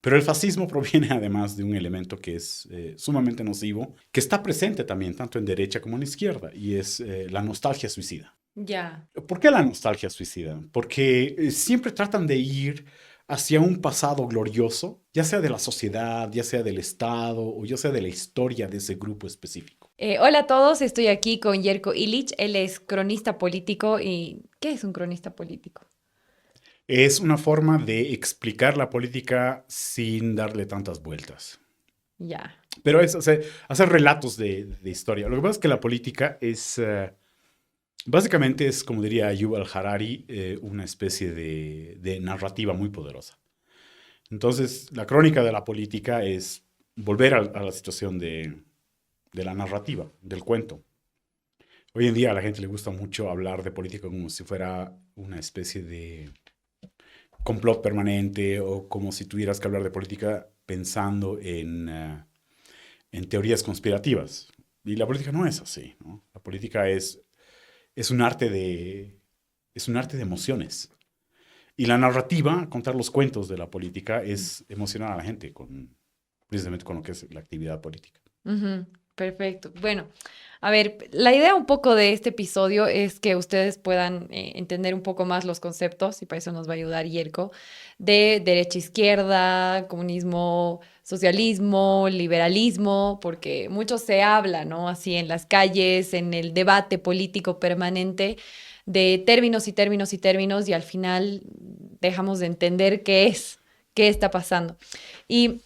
Pero el fascismo proviene además de un elemento que es sumamente nocivo, que está presente también tanto en derecha como en izquierda, y es la nostalgia suicida. Ya. ¿Por qué la nostalgia suicida? Porque siempre tratan de ir hacia un pasado glorioso, ya sea de la sociedad, ya sea del Estado o ya sea de la historia de ese grupo específico. Hola a todos, estoy aquí con Jerko Illich. Él es cronista político. ¿Y qué es un cronista político? Es una forma de explicar la política sin darle tantas vueltas. Ya. Pero es hacer relatos de historia. Lo que pasa es que la política es, básicamente es, como diría Yuval Harari, una especie de narrativa muy poderosa. Entonces, la crónica de la política es volver a la situación de la narrativa, del cuento. Hoy en día a la gente le gusta mucho hablar de política como si fuera una especie de complot permanente o como si tuvieras que hablar de política pensando en teorías conspirativas. Y la política no es así, ¿no? La política es un arte es un arte de emociones. Y la narrativa, contar los cuentos de la política, es emocionar a la gente precisamente con lo que es la actividad política. Ujú, perfecto. Bueno, a ver, la idea un poco de este episodio es que ustedes puedan entender un poco más los conceptos, y para eso nos va a ayudar Yerko, de derecha-izquierda, comunismo, socialismo, liberalismo, porque mucho se habla, ¿no? Así en las calles, en el debate político permanente, de términos y términos y términos, y al final dejamos de entender qué es, qué está pasando. Y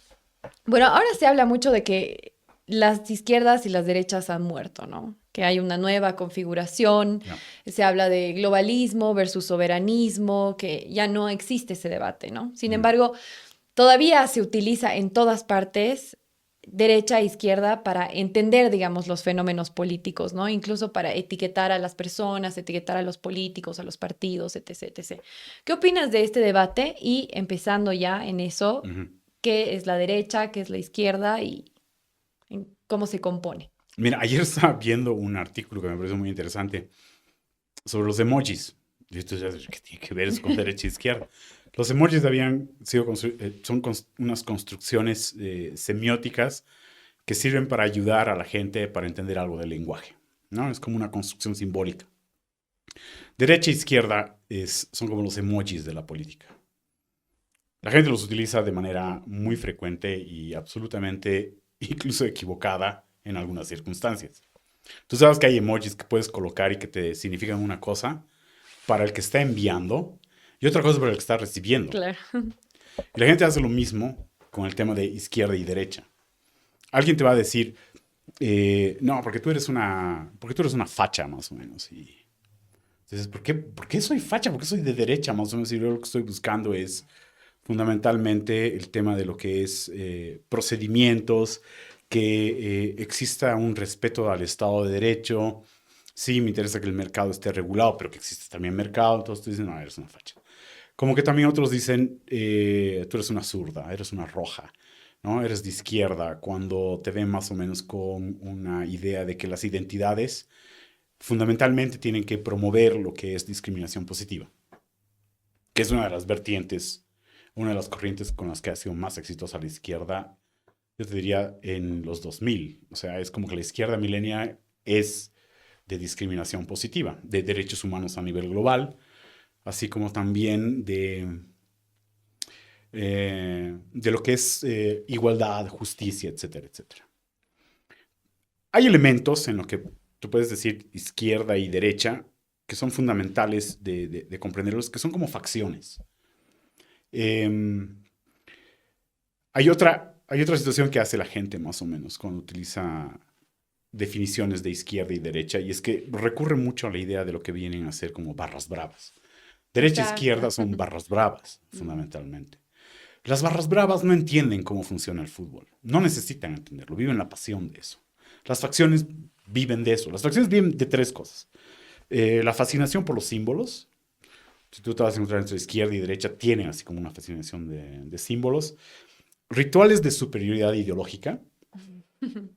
bueno, ahora se habla mucho de que las izquierdas y las derechas han muerto, ¿no? Que hay una nueva configuración, Ya. se habla de globalismo versus soberanismo, que ya no existe ese debate, ¿no? Sin Mm. embargo, todavía se utiliza en todas partes derecha e izquierda para entender, digamos, los fenómenos políticos, ¿no? Incluso para etiquetar a las personas, etiquetar a los políticos, a los partidos, etc., etc. ¿Qué opinas de este debate? Y empezando ya en eso, Ujú. ¿qué es la derecha, qué es la izquierda y cómo se compone? Mira, ayer estaba viendo un artículo que me pareció muy interesante sobre los emojis. Y esto ya, ¿qué tiene que ver eso con derecha e izquierda? Los emojis habían sido son unas construcciones semióticas que sirven para ayudar a la gente para entender algo del lenguaje, ¿no? Es como una construcción simbólica. Derecha e izquierda son como los emojis de la política. La gente los utiliza de manera muy frecuente y absolutamente incluso equivocada en algunas circunstancias. Tú sabes que hay emojis que puedes colocar y que te significan una cosa para el que está enviando y otra cosa para el que está recibiendo. Claro. Y la gente hace lo mismo con el tema de izquierda y derecha. Alguien te va a decir, no, porque tú eres una facha más o menos. Y entonces, por qué soy facha? ¿Por qué soy de derecha más o menos? Y yo lo que estoy buscando es fundamentalmente el tema de lo que es procedimientos, que exista un respeto al Estado de Derecho. Sí, me interesa que el mercado esté regulado, pero que exista también mercado. Entonces tú dices, no, eres una facha. Como que también otros dicen, tú eres una zurda, eres una roja, ¿no? Eres de izquierda, cuando te ven más o menos con una idea de que las identidades fundamentalmente tienen que promover lo que es discriminación positiva, que es una de las vertientes, una de las corrientes con las que ha sido más exitosa la izquierda, yo te diría en los 2000. O sea, es como que la izquierda milenia es de discriminación positiva, de derechos humanos a nivel global, así como también de lo que es igualdad, justicia, etcétera, etcétera. Hay elementos en los que tú puedes decir izquierda y derecha que son fundamentales de comprenderlos, que son como facciones. Eh, hay otra situación que hace la gente más o menos cuando utiliza definiciones de izquierda y derecha, y es que recurre mucho a la idea de lo que vienen a ser como barras bravas. Derecha e Exacto. izquierda son barras bravas, fundamentalmente. Las barras bravas no entienden cómo funciona el fútbol, no necesitan entenderlo, viven la pasión de eso. Las facciones viven de eso. Las facciones viven de tres cosas. La fascinación por los símbolos. Si tú te vas a encontrar entre izquierda y derecha, tienen así como una fascinación de símbolos. Rituales de superioridad ideológica.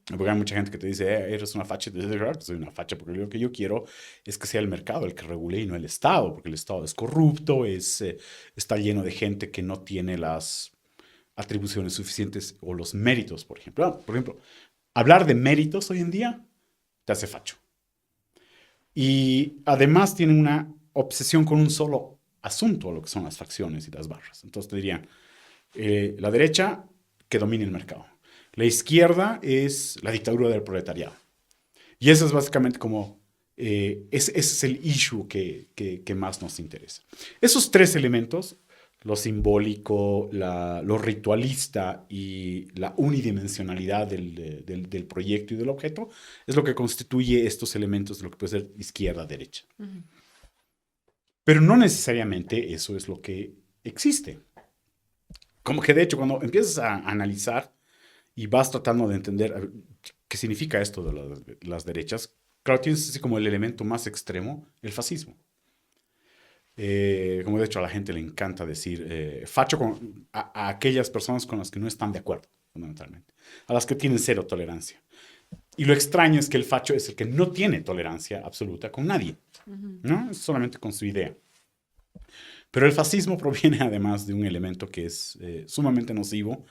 Porque hay mucha gente que te dice, eres una facha. Y te dices, claro que soy una facha, porque lo que yo quiero es que sea el mercado el que regule y no el Estado, porque el Estado es corrupto, está lleno de gente que no tiene atribuciones suficientes o los méritos, por ejemplo. Por ejemplo, hablar de méritos hoy en día te hace facho. Y además tienen una obsesión con un solo asunto, lo que son las facciones y las barras. Entonces te dirían, la derecha que domine el mercado. La izquierda es la dictadura del proletariado. Y eso es básicamente como, ese es el issue que más nos interesa. Esos tres elementos, lo simbólico, lo ritualista y la unidimensionalidad del proyecto y del objeto, es lo que constituye estos elementos de lo que puede ser izquierda-derecha. Ujú. Pero no necesariamente eso es lo que existe. Como que de hecho, cuando empiezas a analizar y vas tratando de entender qué significa esto de las derechas, claro, tienes así como el elemento más extremo, el fascismo. Como de hecho a la gente le encanta decir facho a aquellas personas con las que no están de acuerdo, fundamentalmente, a las que tienen cero tolerancia. Y lo extraño es que el facho es el que no tiene tolerancia absoluta con nadie, Ujú. ¿no? Es solamente con su idea. Pero el fascismo proviene además de un elemento que es sumamente nocivo,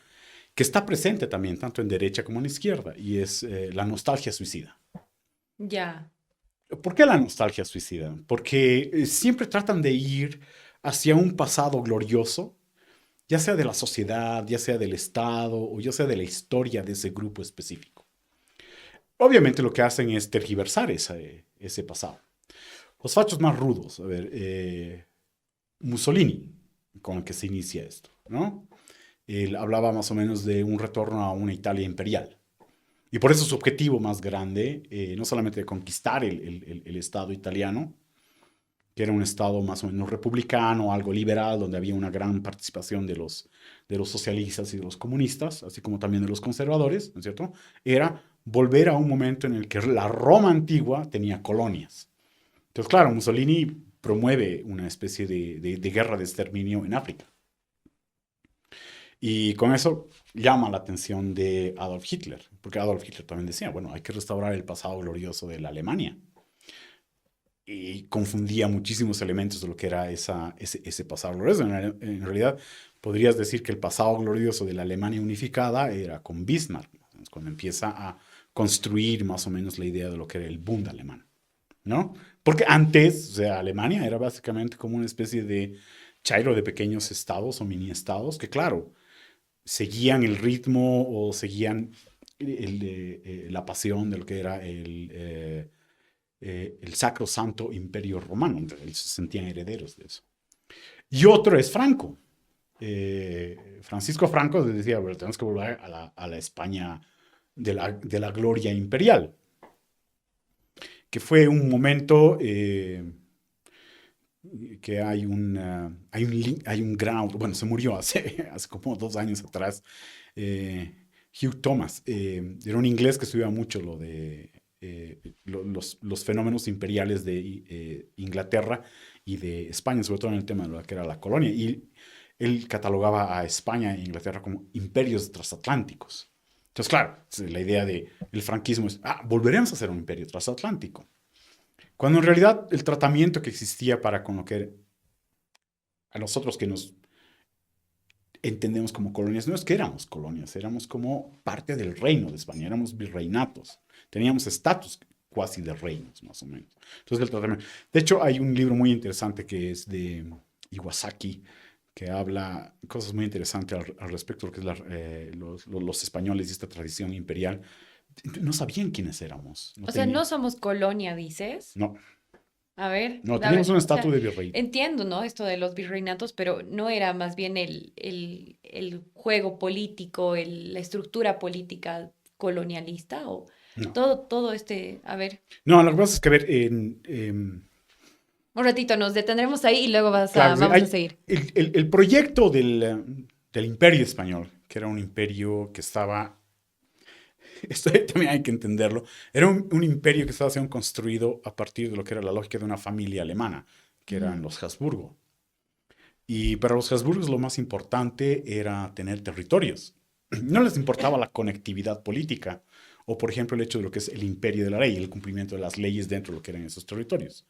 que está presente también tanto en derecha como en izquierda, y es la nostalgia suicida. Ya. ¿Por qué la nostalgia suicida? Porque siempre tratan de ir hacia un pasado glorioso, ya sea de la sociedad, ya sea del Estado o ya sea de la historia de ese grupo específico. Obviamente lo que hacen es tergiversar ese pasado. Los fachos más rudos, a ver, Mussolini, con el que se inicia esto, ¿no? Él hablaba más o menos de un retorno a una Italia imperial. Y por eso su objetivo más grande, no solamente de conquistar el Estado italiano, que era un Estado más o menos republicano, algo liberal, donde había una gran participación de los socialistas y de los comunistas, así como también de los conservadores, ¿no es cierto? Era volver a un momento en el que la Roma antigua tenía colonias. Entonces, claro, Mussolini promueve una especie de guerra de exterminio en África. Y con eso llama la atención de Adolf Hitler, porque Adolf Hitler también decía, bueno, hay que restaurar el pasado glorioso de la Alemania. Y confundía muchísimos elementos de lo que era ese pasado glorioso. En realidad, podrías decir que el pasado glorioso de la Alemania unificada era con Bismarck, cuando empieza a construir más o menos la idea de lo que era el Bund alemán, ¿no? Porque antes, o sea, Alemania era básicamente como una especie de chairo de pequeños estados o mini estados que, claro, seguían el ritmo o seguían la pasión de lo que era el Sacro Santo Imperio Romano. Entonces, se sentían herederos de eso. Y otro es Franco. Francisco Franco decía, bueno, tenemos que volver a la España de la gloria imperial, que fue un momento que hay un gran, bueno, se murió hace como 2 años atrás, Hugh Thomas. Era un inglés que estudiaba mucho los fenómenos imperiales de Inglaterra y de España, sobre todo en el tema de lo que era la colonia. Y él catalogaba a España e Inglaterra como imperios transatlánticos. Entonces, claro, la idea del franquismo es, volveremos a ser un imperio transatlántico. Cuando en realidad el tratamiento que existía para con lo que a nosotros que nos entendemos como colonias, no es que éramos colonias, éramos como parte del reino de España, éramos virreinatos, teníamos estatus cuasi de reinos, más o menos. Entonces, el tratamiento. De hecho, hay un libro muy interesante que es de Iwasaki, que habla cosas muy interesantes al respecto de lo que es los españoles y esta tradición imperial. No sabían quiénes éramos. No O sea, tenían. no somos colonia, dices. No, A teníamos ver, un o sea, estatus de virrey. entiendo, ¿no? Esto de los virreinatos, pero no era más bien el juego político, la estructura política colonialista o No. todo a ver, No, lo que pasa es que, a ver, un ratito nos detendremos ahí y luego claro, sí, vamos a seguir. el proyecto del imperio español, que era un imperio que estaba, esto también hay que entenderlo, era un imperio que estaba siendo construido a partir de lo que era la lógica de una familia alemana, que eran Ujú. los Habsburgo. Y para los Habsburgos lo más importante era tener territorios. No les importaba la conectividad política o, por ejemplo, el hecho de lo que es el imperio de la ley, el cumplimiento de las leyes dentro de lo que eran esos territorios.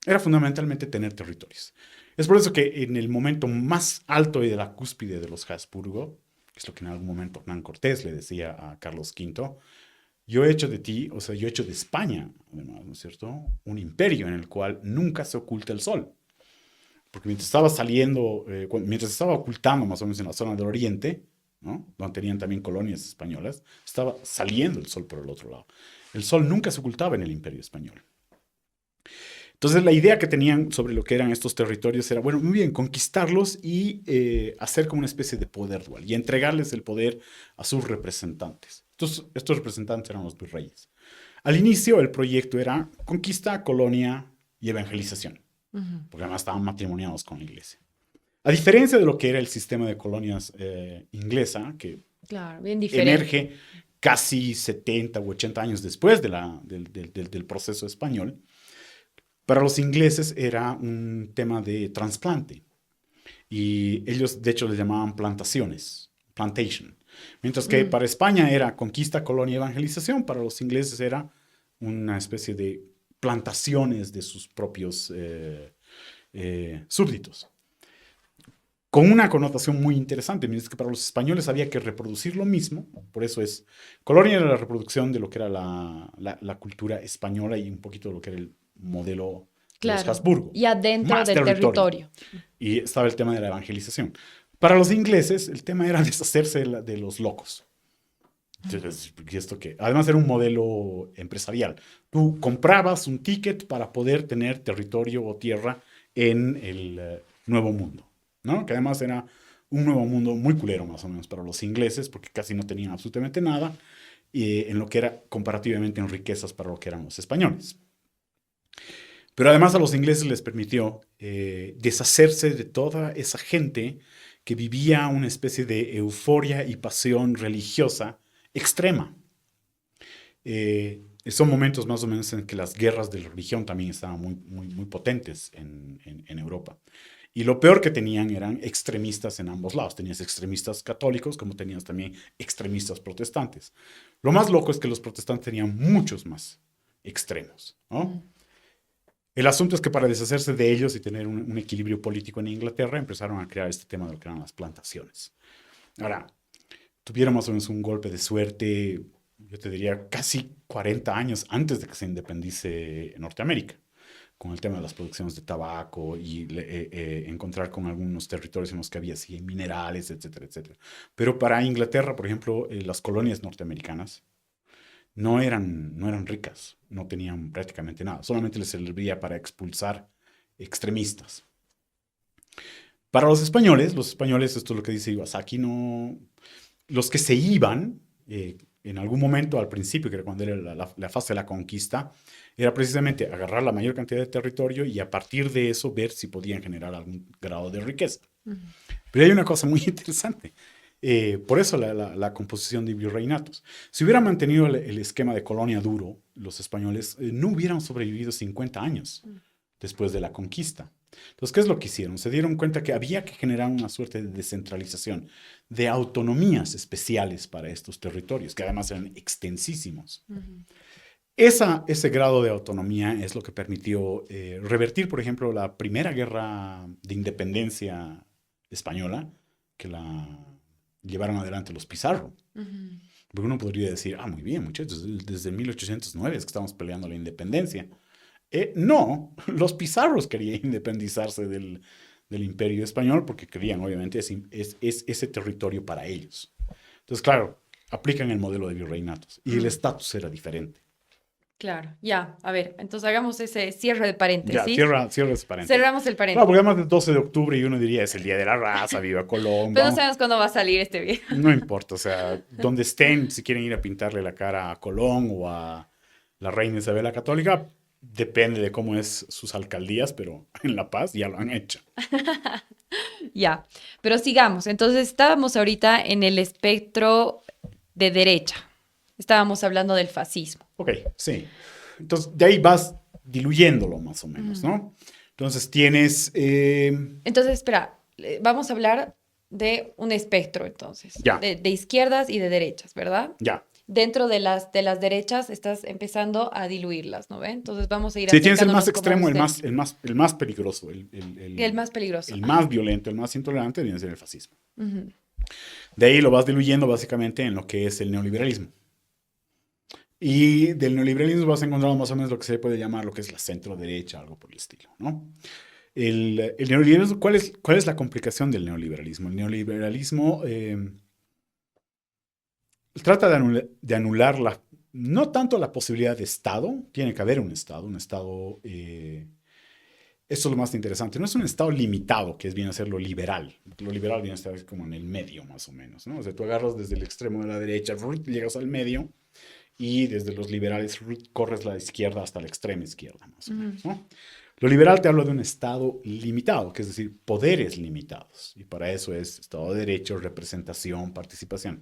Era fundamentalmente tener territorios. Es por eso que en el momento más alto y de la cúspide de los Habsburgo, que es lo que en algún momento Hernán Cortés le decía a Carlos V, yo he hecho de ti, o sea, yo he hecho de España, además, ¿no es cierto?, un imperio en el cual nunca se oculta el sol. Porque mientras estaba saliendo, mientras estaba ocultando más o menos en la zona del Oriente, ¿no?, donde tenían también colonias españolas, estaba saliendo el sol por el otro lado. El sol nunca se ocultaba en el imperio español. Entonces la idea que tenían sobre lo que eran estos territorios era, bueno, muy bien, conquistarlos y hacer como una especie de poder dual y entregarles el poder a sus representantes. Entonces, estos representantes eran los virreyes. Al inicio el proyecto era conquista, colonia y evangelización, porque además estaban matrimoniados con la iglesia. A diferencia de lo que era el sistema de colonias inglesa, que Claro, bien diferente. emerge casi 70 u 80 años después del proceso español, para los ingleses era un tema de trasplante. Y ellos, de hecho, le llamaban plantaciones, plantation. Mientras que para España era conquista, colonia, evangelización, para los ingleses era una especie de plantaciones de sus propios súbditos. Con una connotación muy interesante, mientras que para los españoles había que reproducir lo mismo, por eso es, colonia era la reproducción de lo que era la cultura española y un poquito de lo que era el modelo de los Habsburgo. Y adentro Más del territorio. Y estaba el tema de la evangelización. Para los ingleses, el tema era deshacerse de los locos. Entonces, ¿y esto qué? Además era un modelo empresarial. Tú comprabas un ticket para poder tener territorio o tierra en el Nuevo Mundo, ¿no? Que además era un Nuevo Mundo muy culero, más o menos, para los ingleses, porque casi no tenían absolutamente nada, en lo que era comparativamente en riquezas para lo que eran los españoles. Pero además a los ingleses les permitió deshacerse de toda esa gente que vivía una especie de euforia y pasión religiosa extrema. Son momentos más o menos en que las guerras de la religión también estaban muy potentes en Europa. Y lo peor que tenían eran extremistas en ambos lados. Tenías extremistas católicos como tenías también extremistas protestantes. Lo más loco es que los protestantes tenían muchos más extremos, ¿no? El asunto es que para deshacerse de ellos y tener un equilibrio político en Inglaterra, empezaron a crear este tema de lo que eran las plantaciones. Ahora, tuvieron más o menos un golpe de suerte, yo te diría, casi 40 años antes de que se independice Norteamérica, con el tema de las producciones de tabaco y encontrar con algunos territorios en los que había sí, minerales, etcétera, etcétera. Pero para Inglaterra, por ejemplo, las colonias norteamericanas no eran ricas, no tenían prácticamente nada, solamente les servía para expulsar extremistas. Para los españoles, esto es lo que dice Iwasaki, no, los que se iban en algún momento al principio, que era cuando era la fase de la conquista, era precisamente agarrar la mayor cantidad de territorio y a partir de eso ver si podían generar algún grado de riqueza. Pero hay una cosa muy interesante. Por eso la composición de virreinatos. Si hubieran mantenido el esquema de colonia duro, los españoles no hubieran sobrevivido 50 años después de la conquista. Entonces, ¿qué es lo que hicieron? Se dieron cuenta que había que generar una suerte de descentralización, de autonomías especiales para estos territorios, que además eran extensísimos. Ese grado de autonomía es lo que permitió revertir, por ejemplo, la primera guerra de independencia española, que la llevaron adelante los Pizarro. Porque uno podría decir, muy bien, muchachos, desde 1809 es que estamos peleando la independencia. No, los Pizarros querían independizarse del Imperio Español porque querían, obviamente, ese territorio para ellos. Entonces, claro, aplican el modelo de virreinatos y el estatus era diferente. Claro, ya, a ver, entonces hagamos ese cierre de paréntesis. Ya, cierra ese paréntesis. Cerramos el paréntesis. Claro, porque además del 12 de octubre y uno diría es el Día de la Raza, viva Colón. Pero no sabemos cuándo va a salir este video. No importa, o sea, donde estén, si quieren ir a pintarle la cara a Colón o a la reina Isabel la Católica, depende de cómo es sus alcaldías, pero en La Paz ya lo han hecho. Ya, pero sigamos. Entonces estábamos ahorita en el espectro de derecha. Estábamos hablando del fascismo. Ok, sí. Entonces, de ahí vas diluyéndolo más o menos, ¿no? Entonces tienes... Entonces, espera, vamos a hablar de un espectro, entonces. Ya. De izquierdas y de derechas, ¿verdad? Ya. Dentro de las derechas estás empezando a diluirlas, ¿no ve? Entonces vamos a ir Sí, tienes el más acercándonos extremo, el más peligroso. el más peligroso. El más violento, el más intolerante viene a ser el fascismo. De ahí lo vas diluyendo básicamente en lo que es el neoliberalismo. Y del neoliberalismo vas a encontrar más o menos lo que se puede llamar lo que es la centro derecha, algo por el estilo, ¿no? El neoliberalismo, cuál es la complicación del neoliberalismo? El neoliberalismo trata de anular no tanto la posibilidad de Estado, tiene que haber un Estado, esto es lo más interesante, no es un Estado limitado, que es bien hacer lo liberal viene a estar como en el medio más o menos, ¿no? O sea, tú agarras desde el extremo de la derecha, llegas al medio, y desde los liberales corres la izquierda hasta la extrema izquierda, más o menos, ¿no? Lo liberal te habla de un Estado limitado, que es decir, poderes limitados. Y para eso es Estado de Derecho, representación, participación.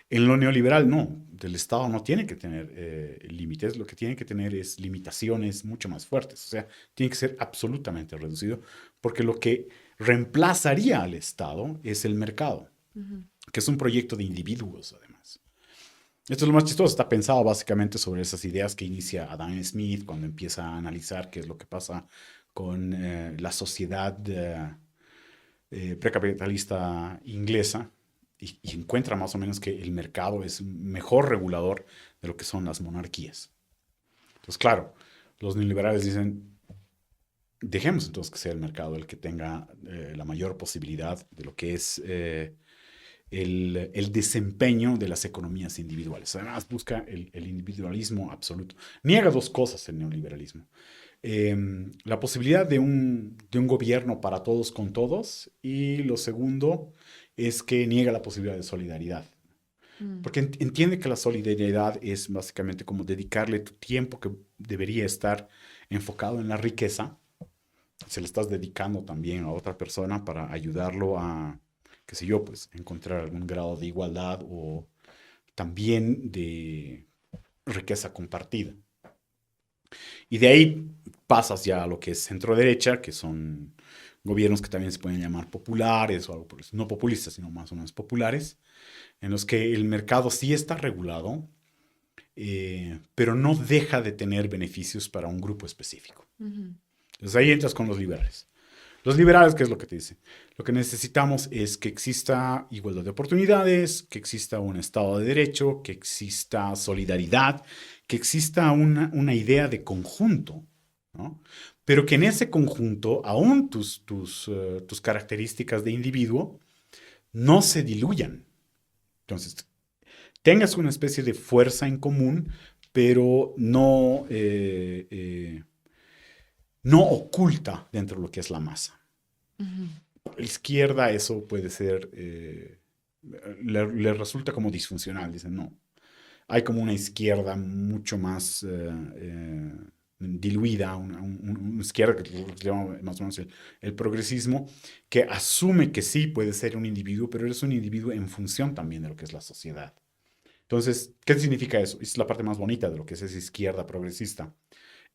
En lo neoliberal, no. El Estado no tiene que tener límites, lo que tiene que tener es limitaciones mucho más fuertes. O sea, tiene que ser absolutamente reducido, porque lo que reemplazaría al Estado es el mercado, que es un proyecto de individuos, además. Esto es lo más chistoso, está pensado básicamente sobre esas ideas que inicia Adam Smith cuando empieza a analizar qué es lo que pasa con la sociedad precapitalista inglesa y encuentra más o menos que el mercado es un mejor regulador de lo que son las monarquías. Entonces, claro, los neoliberales dicen, dejemos entonces que sea el mercado el que tenga la mayor posibilidad de lo que es el desempeño de las economías individuales. Además, busca el individualismo absoluto. Niega dos cosas el neoliberalismo. La posibilidad de un gobierno para todos con todos y lo segundo es que niega la posibilidad de solidaridad. Porque entiende que la solidaridad es básicamente como dedicarle tu tiempo que debería estar enfocado en la riqueza, se le estás dedicando también a otra persona para ayudarlo a, qué sé yo, pues encontrar algún grado de igualdad o también de riqueza compartida. Y de ahí pasas ya a lo que es centro derecha, que son gobiernos que también se pueden llamar populares o algo por eso, no populistas, sino más o menos populares, en los que el mercado sí está regulado, pero no deja de tener beneficios para un grupo específico. Entonces ahí entras con los liberales. Los liberales, ¿qué es lo que te dicen? Lo que necesitamos es que exista igualdad de oportunidades, que exista un Estado de Derecho, que exista solidaridad, que exista una idea de conjunto, ¿no? Pero que en ese conjunto, aún tus características de individuo, no se diluyan. Entonces, tengas una especie de fuerza en común, pero no oculta dentro de lo que es la masa. La izquierda eso puede ser, le resulta como disfuncional, dicen, no. Hay como una izquierda mucho más diluida, una izquierda que se llama más o menos el progresismo, que asume que sí puede ser un individuo, pero eres un individuo en función también de lo que es la sociedad. Entonces, ¿qué significa eso? Es la parte más bonita de lo que es esa izquierda progresista.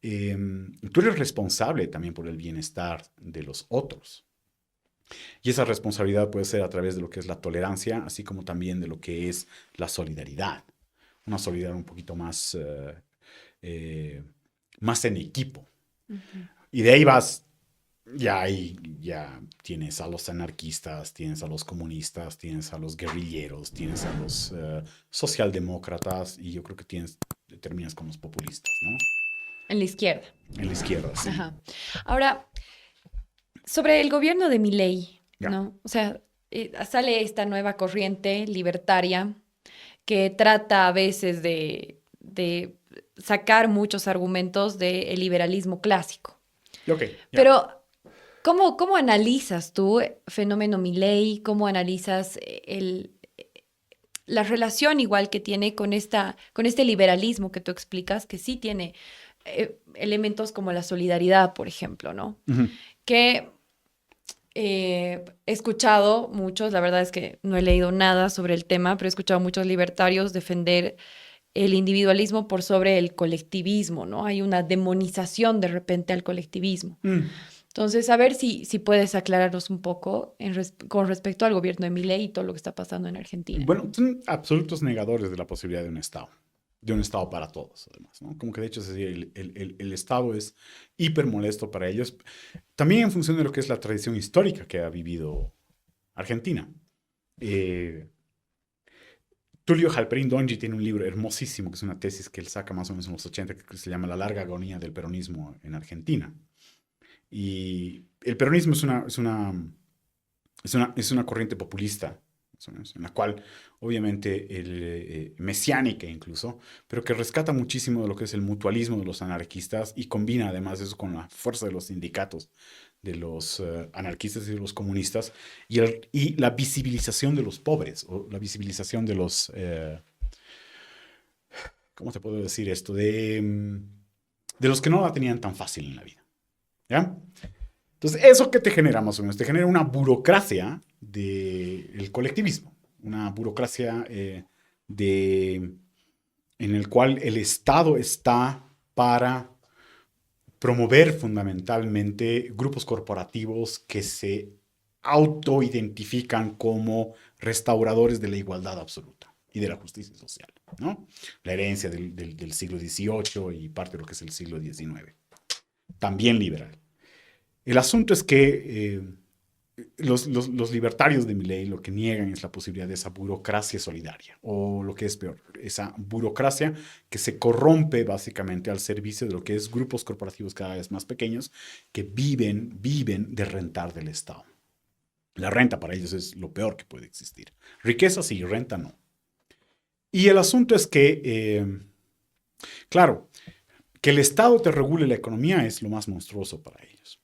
Tú eres responsable también por el bienestar de los otros. Y esa responsabilidad puede ser a través de lo que es la tolerancia, así como también de lo que es la solidaridad. Una solidaridad un poquito más en equipo. Y de ahí vas, ya tienes a los anarquistas, tienes a los comunistas, tienes a los guerrilleros, tienes a los socialdemócratas y yo creo que terminas con los populistas, ¿no? En la izquierda. En la izquierda, sí. Ajá. Ahora, sobre el gobierno de Milei, Ya. ¿no? O sea, sale esta nueva corriente libertaria que trata a veces de sacar muchos argumentos del liberalismo clásico. Ok, ya. Pero, ¿cómo analizas tú fenómeno Milei? ¿Cómo analizas la relación igual que tiene con este liberalismo que tú explicas, que sí tiene elementos como la solidaridad, por ejemplo, ¿no? Ujú. Que he escuchado muchos, la verdad es que no he leído nada sobre el tema, pero he escuchado muchos libertarios defender el individualismo por sobre el colectivismo, ¿no? Hay una demonización de repente al colectivismo. Entonces, a ver si puedes aclararnos un poco con respecto al gobierno de Milei y todo lo que está pasando en Argentina. Bueno, son absolutos negadores de la posibilidad de un Estado para todos, además, ¿no? Como que de hecho el Estado es hiper molesto para ellos, también en función de lo que es la tradición histórica que ha vivido Argentina. Eh, Tullio Halperin Dongi tiene un libro hermosísimo, que es una tesis que él saca más o menos en los 80, que se llama La larga agonía del peronismo en Argentina. Y el peronismo es una corriente populista, más o menos, en la cual, obviamente, mesiánica incluso, pero que rescata muchísimo de lo que es el mutualismo de los anarquistas y combina además eso con la fuerza de los sindicatos de los anarquistas y de los comunistas y la visibilización de los pobres o la visibilización de los, ¿cómo te puedo decir esto? De los que no la tenían tan fácil en la vida. ¿Ya? Entonces, ¿eso qué te genera más o menos? Te genera una burocracia del colectivismo, una burocracia de, en el cual el Estado está para promover fundamentalmente grupos corporativos que se autoidentifican como restauradores de la igualdad absoluta y de la justicia social, ¿no? La herencia del siglo XVIII y parte de lo que es el siglo XIX. También liberal. El asunto es que los libertarios de Milei lo que niegan es la posibilidad de esa burocracia solidaria, o lo que es peor, esa burocracia que se corrompe básicamente al servicio de lo que es grupos corporativos cada vez más pequeños que viven de rentar del Estado. La renta para ellos es lo peor que puede existir. Riqueza sí, renta no. Y el asunto es que, claro, que el Estado te regule la economía es lo más monstruoso para ellos.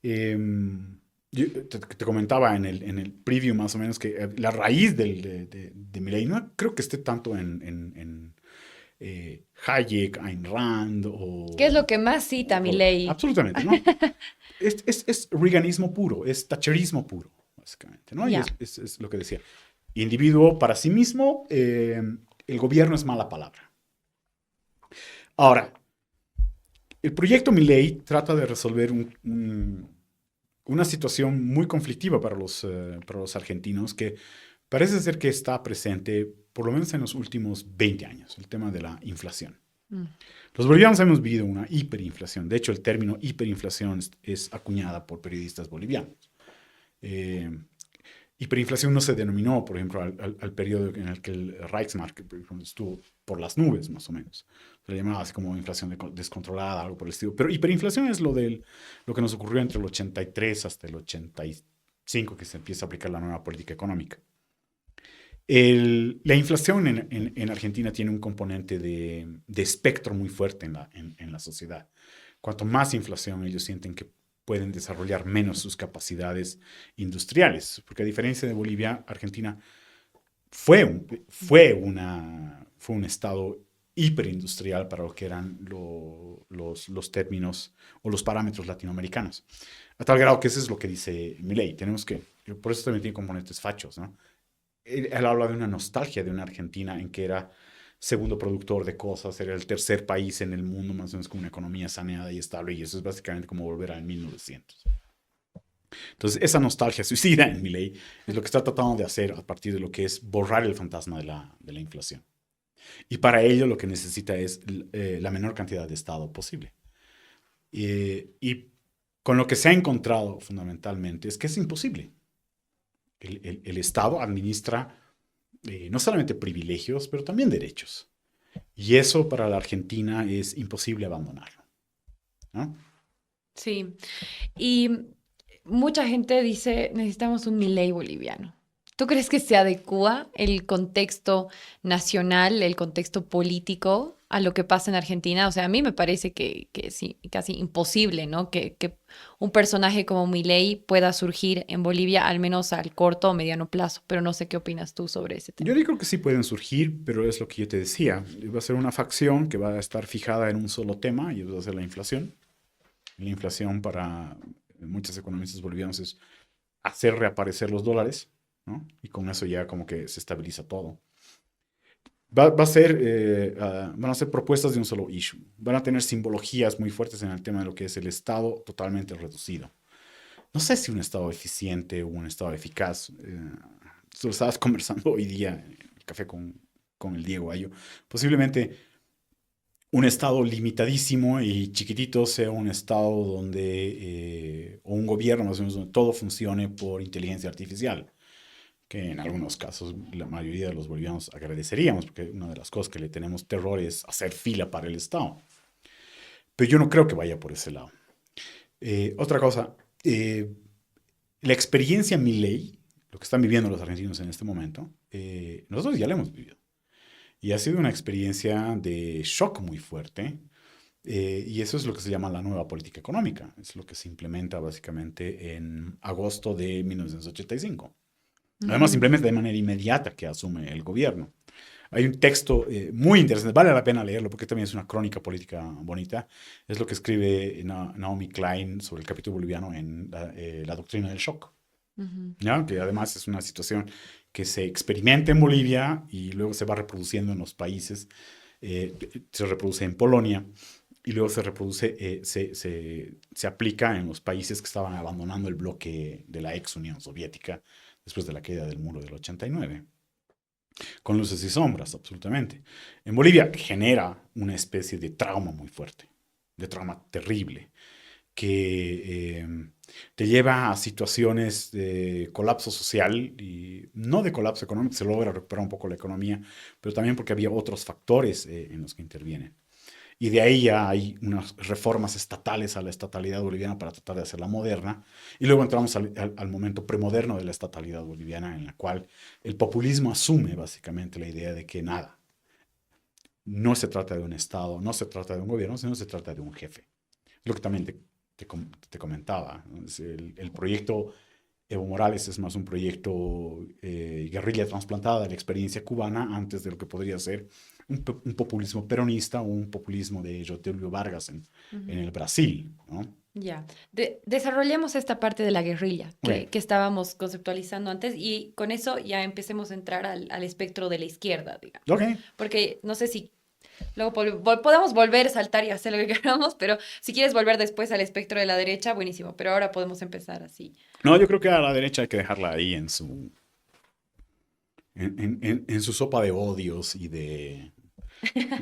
Eh, yo te comentaba en el preview más o menos que la raíz de Milei no creo que esté tanto en Hayek, Ayn Rand ¿Qué es lo que más cita mi ley? absolutamente, ¿no? Es Reaganismo puro, es Thatcherismo puro, básicamente, ¿no? Y Ya. es lo que decía. Individuo para sí mismo, el gobierno es mala palabra. Ahora, el proyecto Milei trata de resolver una situación muy conflictiva para los argentinos que parece ser que está presente por lo menos en los últimos 20 años, el tema de la inflación. Mm. Los bolivianos hemos vivido una hiperinflación. De hecho, el término hiperinflación es acuñada por periodistas bolivianos. Eh, Hiperinflación no se denominó, por ejemplo, al periodo en el que el Reichsmark estuvo por las nubes, más o menos. Se le llamaba así como inflación descontrolada, algo por el estilo. Pero hiperinflación es lo que nos ocurrió entre el 83 hasta el 85, que se empieza a aplicar la nueva política económica. La inflación en Argentina tiene un componente de espectro muy fuerte en la sociedad. Cuanto más inflación, ellos sienten que pueden desarrollar menos sus capacidades industriales, porque a diferencia de Bolivia, Argentina fue un estado hiperindustrial para lo que eran los términos o los parámetros latinoamericanos. A tal grado que eso es lo que dice Milei. Por eso también tiene componentes fachos, ¿no? Él habla de una nostalgia de una Argentina en que era segundo productor de cosas, era el tercer país en el mundo, más o menos con una economía saneada y estable, y eso es básicamente como volver al 1900. Entonces, esa nostalgia suicida en Milei es lo que está tratando de hacer a partir de lo que es borrar el fantasma de la inflación. Y para ello lo que necesita es la menor cantidad de Estado posible. Y con lo que se ha encontrado fundamentalmente es que es imposible. El Estado administra no solamente privilegios, pero también derechos. Y eso para la Argentina es imposible abandonarlo, ¿no? Sí. Y mucha gente dice, necesitamos un Milei boliviano. ¿Tú crees que se adecua el contexto nacional, el contexto político a lo que pasa en Argentina? O sea, a mí me parece que sí, casi imposible, ¿no? Que un personaje como Milei pueda surgir en Bolivia, al menos al corto o mediano plazo. Pero no sé qué opinas tú sobre ese Yo tema. digo que sí pueden surgir, pero es lo que yo te decía. Va a ser una facción que va a estar fijada en un solo tema y va a ser la inflación. La inflación para muchos economistas bolivianos es hacer reaparecer los dólares, ¿no? Y con eso ya como que se estabiliza todo. Van a ser propuestas de un solo issue. Van a tener simbologías muy fuertes en el tema de lo que es el Estado totalmente reducido. No sé si un Estado eficiente o un Estado eficaz. Lo estabas conversando hoy día en el café con el Diego Ayo. Posiblemente un Estado limitadísimo y chiquitito sea un Estado donde, o un gobierno más o menos, donde todo funcione por inteligencia artificial, que en algunos casos la mayoría de los bolivianos agradeceríamos, porque una de las cosas que le tenemos terror es hacer fila para el Estado. Pero yo no creo que vaya por ese lado. Otra cosa, la experiencia Milei, lo que están viviendo los argentinos en este momento, nosotros ya la hemos vivido. Y ha sido una experiencia de shock muy fuerte. Y eso es lo que se llama la nueva política económica. Es lo que se implementa básicamente en agosto de 1985. Además, Ujú. simplemente de manera inmediata que asume el gobierno. Hay un texto muy interesante, vale la pena leerlo porque también es una crónica política bonita. Es lo que escribe Naomi Klein sobre el capítulo boliviano en la doctrina del shock, Ujú. ¿ya? Que además es una situación que se experimenta en Bolivia y luego se va reproduciendo en los países. eh, Se reproduce en Polonia y luego se reproduce, se aplica en los países que estaban abandonando el bloque de la ex Unión Soviética después de la caída del muro del 89 con luces y sombras, absolutamente. En Bolivia genera una especie de trauma muy fuerte, de trauma terrible, que te lleva a situaciones de colapso social y no de colapso económico, se logra recuperar un poco la economía, pero también porque había otros factores en los que intervienen. Y de ahí ya hay unas reformas estatales a la estatalidad boliviana para tratar de hacerla moderna. Y luego entramos al momento premoderno de la estatalidad boliviana, en la cual el populismo asume básicamente la idea de que nada, no se trata de un Estado, no se trata de un gobierno, sino se trata de un jefe. Lo que también te comentaba, ¿no? El proyecto Evo Morales es más un proyecto guerrilla trasplantada de la experiencia cubana antes de lo que podría ser un populismo peronista o un populismo de Getúlio Vargas en Ujú. el Brasil, ¿no? Ya. Desarrollemos esta parte de la guerrilla Ok, que estábamos conceptualizando antes y con eso ya empecemos a entrar al espectro de la izquierda, ok. digamos. Porque no sé si luego podemos volver, saltar y hacer lo que queramos, pero si quieres volver después al espectro de la derecha, buenísimo. Pero ahora podemos empezar así. No, yo creo que a la derecha hay que dejarla ahí en su sopa de odios y de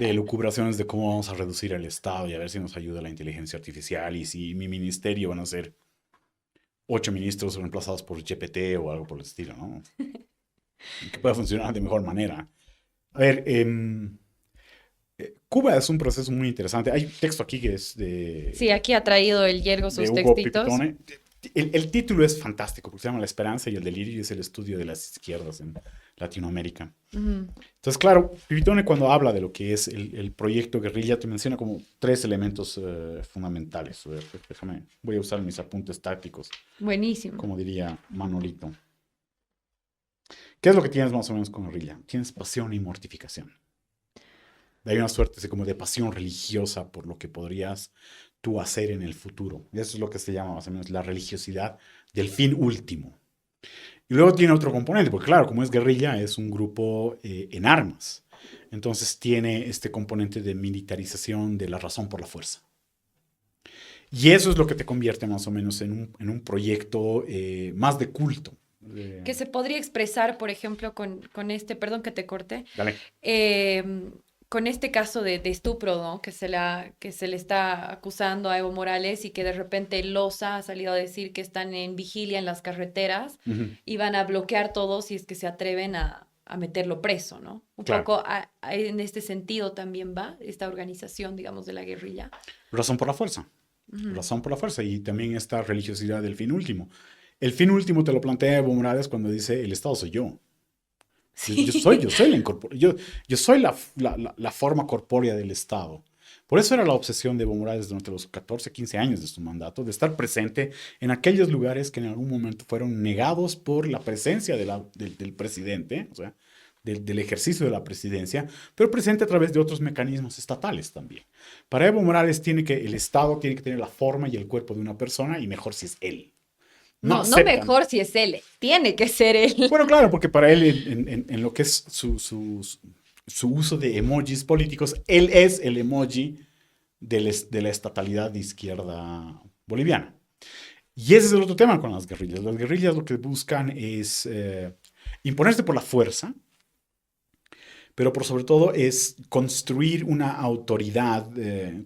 elucubraciones de cómo vamos a reducir el Estado y a ver si nos ayuda la inteligencia artificial y si mi ministerio van a ser 8 ministros reemplazados por GPT o algo por el estilo, ¿no? Que pueda funcionar de mejor manera. A ver, Cuba es un proceso muy interesante. Hay un texto aquí que es Sí, aquí ha traído el Yergo de sus Hugo textitos. Pipitone. El título es fantástico porque se llama La esperanza y el delirio y es el estudio de las izquierdas en Latinoamérica. Ujú. Entonces, claro, Pipitone cuando habla de lo que es el proyecto guerrilla te menciona como 3 elementos fundamentales. A ver, déjame, voy a usar mis apuntes tácticos, Buenísimo. como diría Manolito. ¿Qué es lo que tienes más o menos con guerrilla? Tienes pasión y mortificación. Hay una suerte así como de pasión religiosa por lo que podrías tú hacer en el futuro. Y eso es lo que se llama más o menos la religiosidad del fin último. Y luego tiene otro componente, porque claro, como es guerrilla, es un grupo en armas. Entonces tiene este componente de militarización de la razón por la fuerza. Y eso es lo que te convierte más o menos en un proyecto más de culto. Que se podría expresar, por ejemplo, con este, perdón que te corte, Dale. eh, con este caso de estupro, ¿no? Que se le está acusando a Evo Morales y que de repente Loza ha salido a decir que están en vigilia en las carreteras Ujú. y van a bloquear todo si es que se atreven a meterlo preso, ¿no? Un Claro. poco en este sentido también va esta organización, digamos, de la guerrilla. Razón por la fuerza. Ujú. Razón por la fuerza. Y también esta religiosidad del fin último. El fin último te lo plantea Evo Morales cuando dice, el Estado soy yo. Sí. Yo soy yo soy la forma corpórea del Estado. Por eso era la obsesión de Evo Morales durante los 14, 15 años de su mandato, de estar presente en aquellos lugares que en algún momento fueron negados por la presencia del presidente, o sea, del ejercicio de la presidencia, pero presente a través de otros mecanismos estatales también. Para Evo Morales el Estado tiene que tener la forma y el cuerpo de una persona y mejor si es él. No No, no aceptan. mejor si es él, tiene que ser él. Bueno, claro, porque para él, en lo que es su uso de emojis políticos, él es el emoji de la estatalidad de izquierda boliviana. Y ese es el otro tema con las guerrillas. Las guerrillas lo que buscan es imponerse por la fuerza, pero por sobre todo es construir una autoridad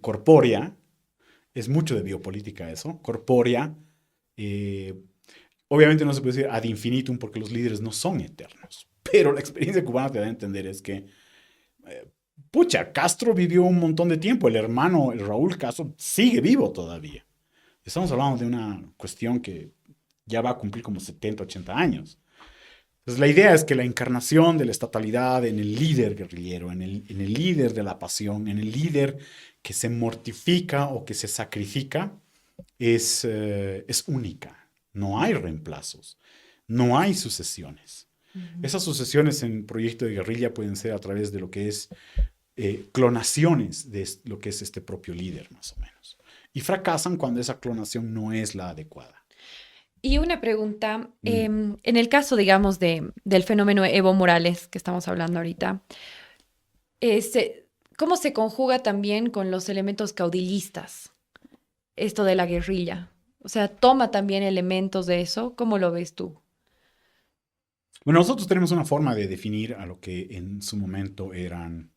corpórea. Es mucho de biopolítica eso, corpórea, eh, Obviamente no se puede decir ad infinitum porque los líderes no son eternos. Pero la experiencia cubana te da a entender es que, eh, pucha, Castro vivió un montón de tiempo. El hermano, el Raúl Castro, sigue vivo todavía. Estamos hablando de una cuestión que ya va a cumplir como 70, 80 años. Entonces, la idea es que la encarnación de la estatalidad en el líder guerrillero, en el líder de la pasión, en el líder que se mortifica o que se sacrifica, es única. No hay reemplazos, no hay sucesiones. Ujú. Esas sucesiones en proyecto de guerrilla pueden ser a través de lo que es clonaciones de lo que es este propio líder, más o menos. Y fracasan cuando esa clonación no es la adecuada. Y una pregunta, Mm. en el caso, digamos, del fenómeno Evo Morales que estamos hablando ahorita, ¿cómo se conjuga también con los elementos caudillistas, esto de la guerrilla? O sea, ¿toma también elementos de eso? ¿Cómo lo ves tú? Bueno, nosotros tenemos una forma de definir a lo que en su momento eran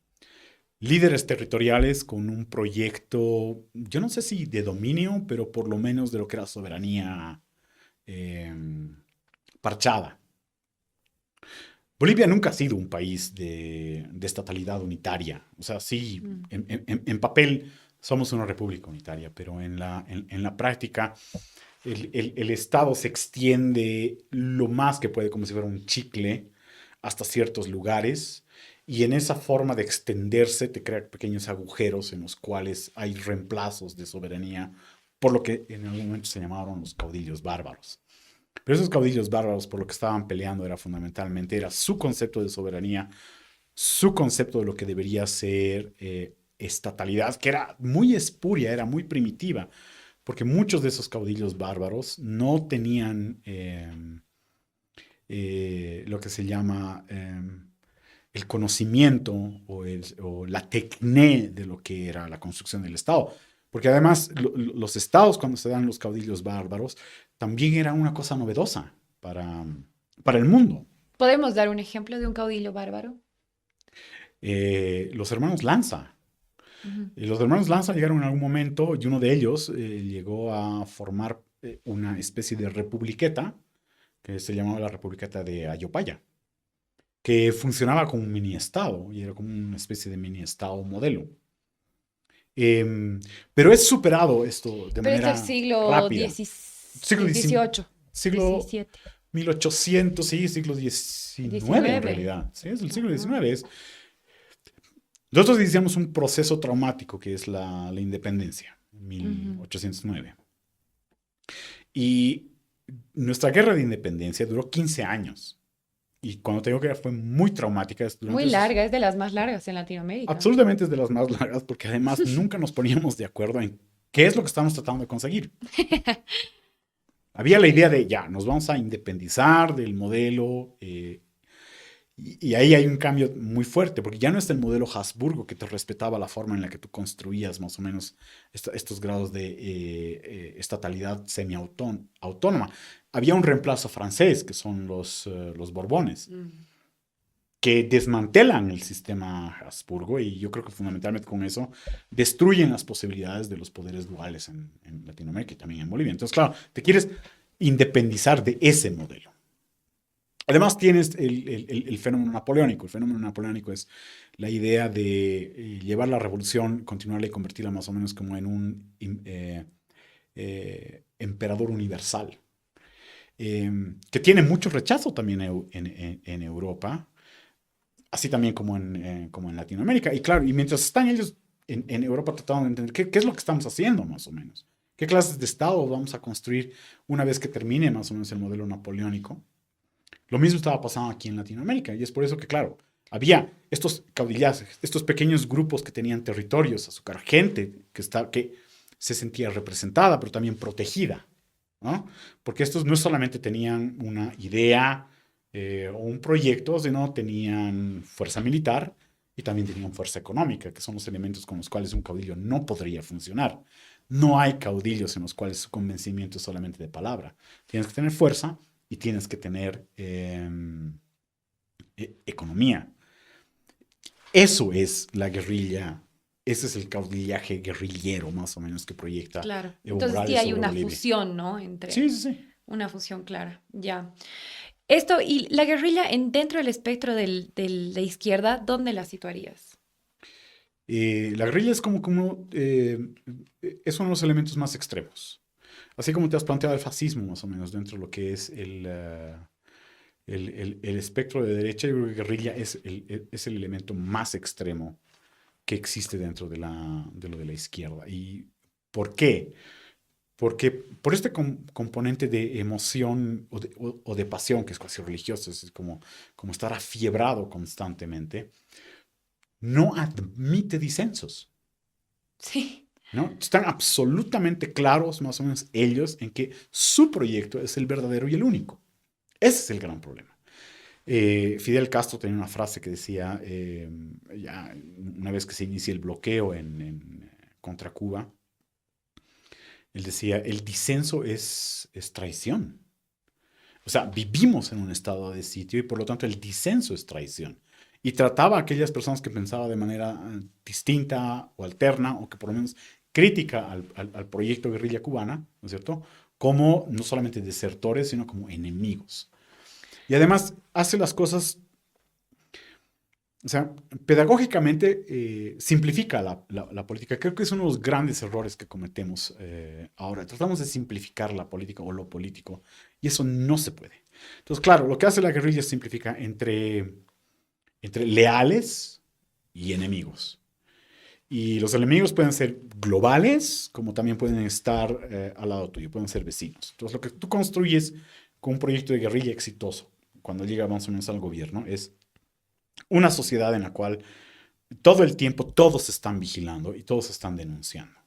líderes territoriales con un proyecto, yo no sé si de dominio, pero por lo menos de lo que era soberanía eh, parchada. Bolivia nunca ha sido un país de estatalidad unitaria. O sea, sí, Mm. en papel somos una república unitaria, pero en la práctica el Estado se extiende lo más que puede, como si fuera un chicle, hasta ciertos lugares. Y en esa forma de extenderse te crea pequeños agujeros en los cuales hay reemplazos de soberanía, por lo que en algún momento se llamaron los caudillos bárbaros. Pero esos caudillos bárbaros por lo que estaban peleando era fundamentalmente, era su concepto de soberanía, su concepto de lo que debería ser estatalidad, que era muy espuria, era muy primitiva, porque muchos de esos caudillos bárbaros no tenían lo que se llama el conocimiento o la tecné de lo que era la construcción del Estado. Porque además los estados, cuando se dan los caudillos bárbaros, también era una cosa novedosa para el mundo. ¿Podemos dar un ejemplo de un caudillo bárbaro? Los hermanos Lanza. Ujú. Los hermanos Lanza llegaron en algún momento y uno de ellos llegó a formar una especie de republiqueta que se llamaba la Republiqueta de Ayopaya, que funcionaba como un mini estado y era como una especie de mini estado modelo. Em, pero es superado esto de Pero es del manera siglo rápida. Siglo XIX, XVIII, siglo XVII, 1800, sí, siglo XIX en XIX. realidad. Sí, es el siglo Ajá. XIX. Nosotros iniciamos un proceso traumático que es la independencia, en Ujú. 1809. Y nuestra guerra de independencia duró 15 años. Y cuando te digo que fue muy traumática, es Muy durante esos. larga, es de las más largas en Latinoamérica. Absolutamente es de las más largas, porque además nunca nos poníamos de acuerdo en qué es lo que estamos tratando de conseguir. Había la idea de, ya, nos vamos a independizar del modelo, y ahí hay un cambio muy fuerte, porque ya no es el modelo Habsburgo que te respetaba la forma en la que tú construías más o menos estos grados de estatalidad semi-autónoma. Había un reemplazo francés, que son los Borbones, Mm. que desmantelan el sistema Habsburgo y yo creo que fundamentalmente con eso destruyen las posibilidades de los poderes duales en Latinoamérica y también en Bolivia. Entonces, claro, te quieres independizar de ese modelo. Además tienes el fenómeno napoleónico. El fenómeno napoleónico es la idea de llevar la revolución, continuarla y convertirla más o menos como en un emperador universal, que tiene mucho rechazo también en Europa, así también como en Latinoamérica. Y claro, y mientras están ellos en Europa tratando de entender qué es lo que estamos haciendo más o menos, qué clases de Estado vamos a construir una vez que termine más o menos el modelo napoleónico. Lo mismo estaba pasando aquí en Latinoamérica y es por eso que, claro, había estos caudillazos, estos pequeños grupos que tenían territorios, azúcar, gente que se sentía representada, pero también protegida, ¿no? Porque estos no solamente tenían una idea o un proyecto, sino tenían fuerza militar y también tenían fuerza económica, que son los elementos con los cuales un caudillo no podría funcionar. No hay caudillos en los cuales su convencimiento es solamente de palabra. Tienes que tener fuerza y tienes que tener economía. Eso es la guerrilla, ese es el caudillaje guerrillero más o menos que proyecta Claro. Evo Entonces sí Morales hay sobre una Bolivia. fusión, ¿no? Entre... Sí, sí, sí. Una función clara, ya. Esto, y la guerrilla dentro del espectro de izquierda, ¿dónde la situarías? La guerrilla es es uno de los elementos más extremos. Así como te has planteado el fascismo, más o menos, dentro de lo que es el espectro de derecha, yo creo que guerrilla es el elemento más extremo que existe dentro de lo de la izquierda. ¿Y por qué? Porque por este componente de emoción o de pasión, que es casi religioso, es como estar afiebrado constantemente, no admite disensos, Sí, ¿no? Están absolutamente claros, más o menos, ellos en que su proyecto es el verdadero y el único. Ese es el gran problema. Fidel Castro tenía una frase que decía, ya una vez que se inicia el bloqueo contra Cuba, él decía, el disenso es traición. O sea, vivimos en un estado de sitio y por lo tanto el disenso es traición. Y trataba a aquellas personas que pensaban de manera distinta o alterna o que por lo menos crítica al proyecto guerrilla cubana, ¿no es cierto? Como no solamente desertores, sino como enemigos. Y además hace las cosas, o sea, pedagógicamente simplifica la política. Creo que es uno de los grandes errores que cometemos ahora. Tratamos de simplificar la política o lo político y eso no se puede. Entonces, claro, lo que hace la guerrilla es simplificar entre leales y enemigos. Y los enemigos pueden ser globales, como también pueden estar al lado tuyo, pueden ser vecinos. Entonces, lo que tú construyes con un proyecto de guerrilla exitoso, cuando llega más o menos al gobierno, es una sociedad en la cual todo el tiempo todos están vigilando y todos están denunciando.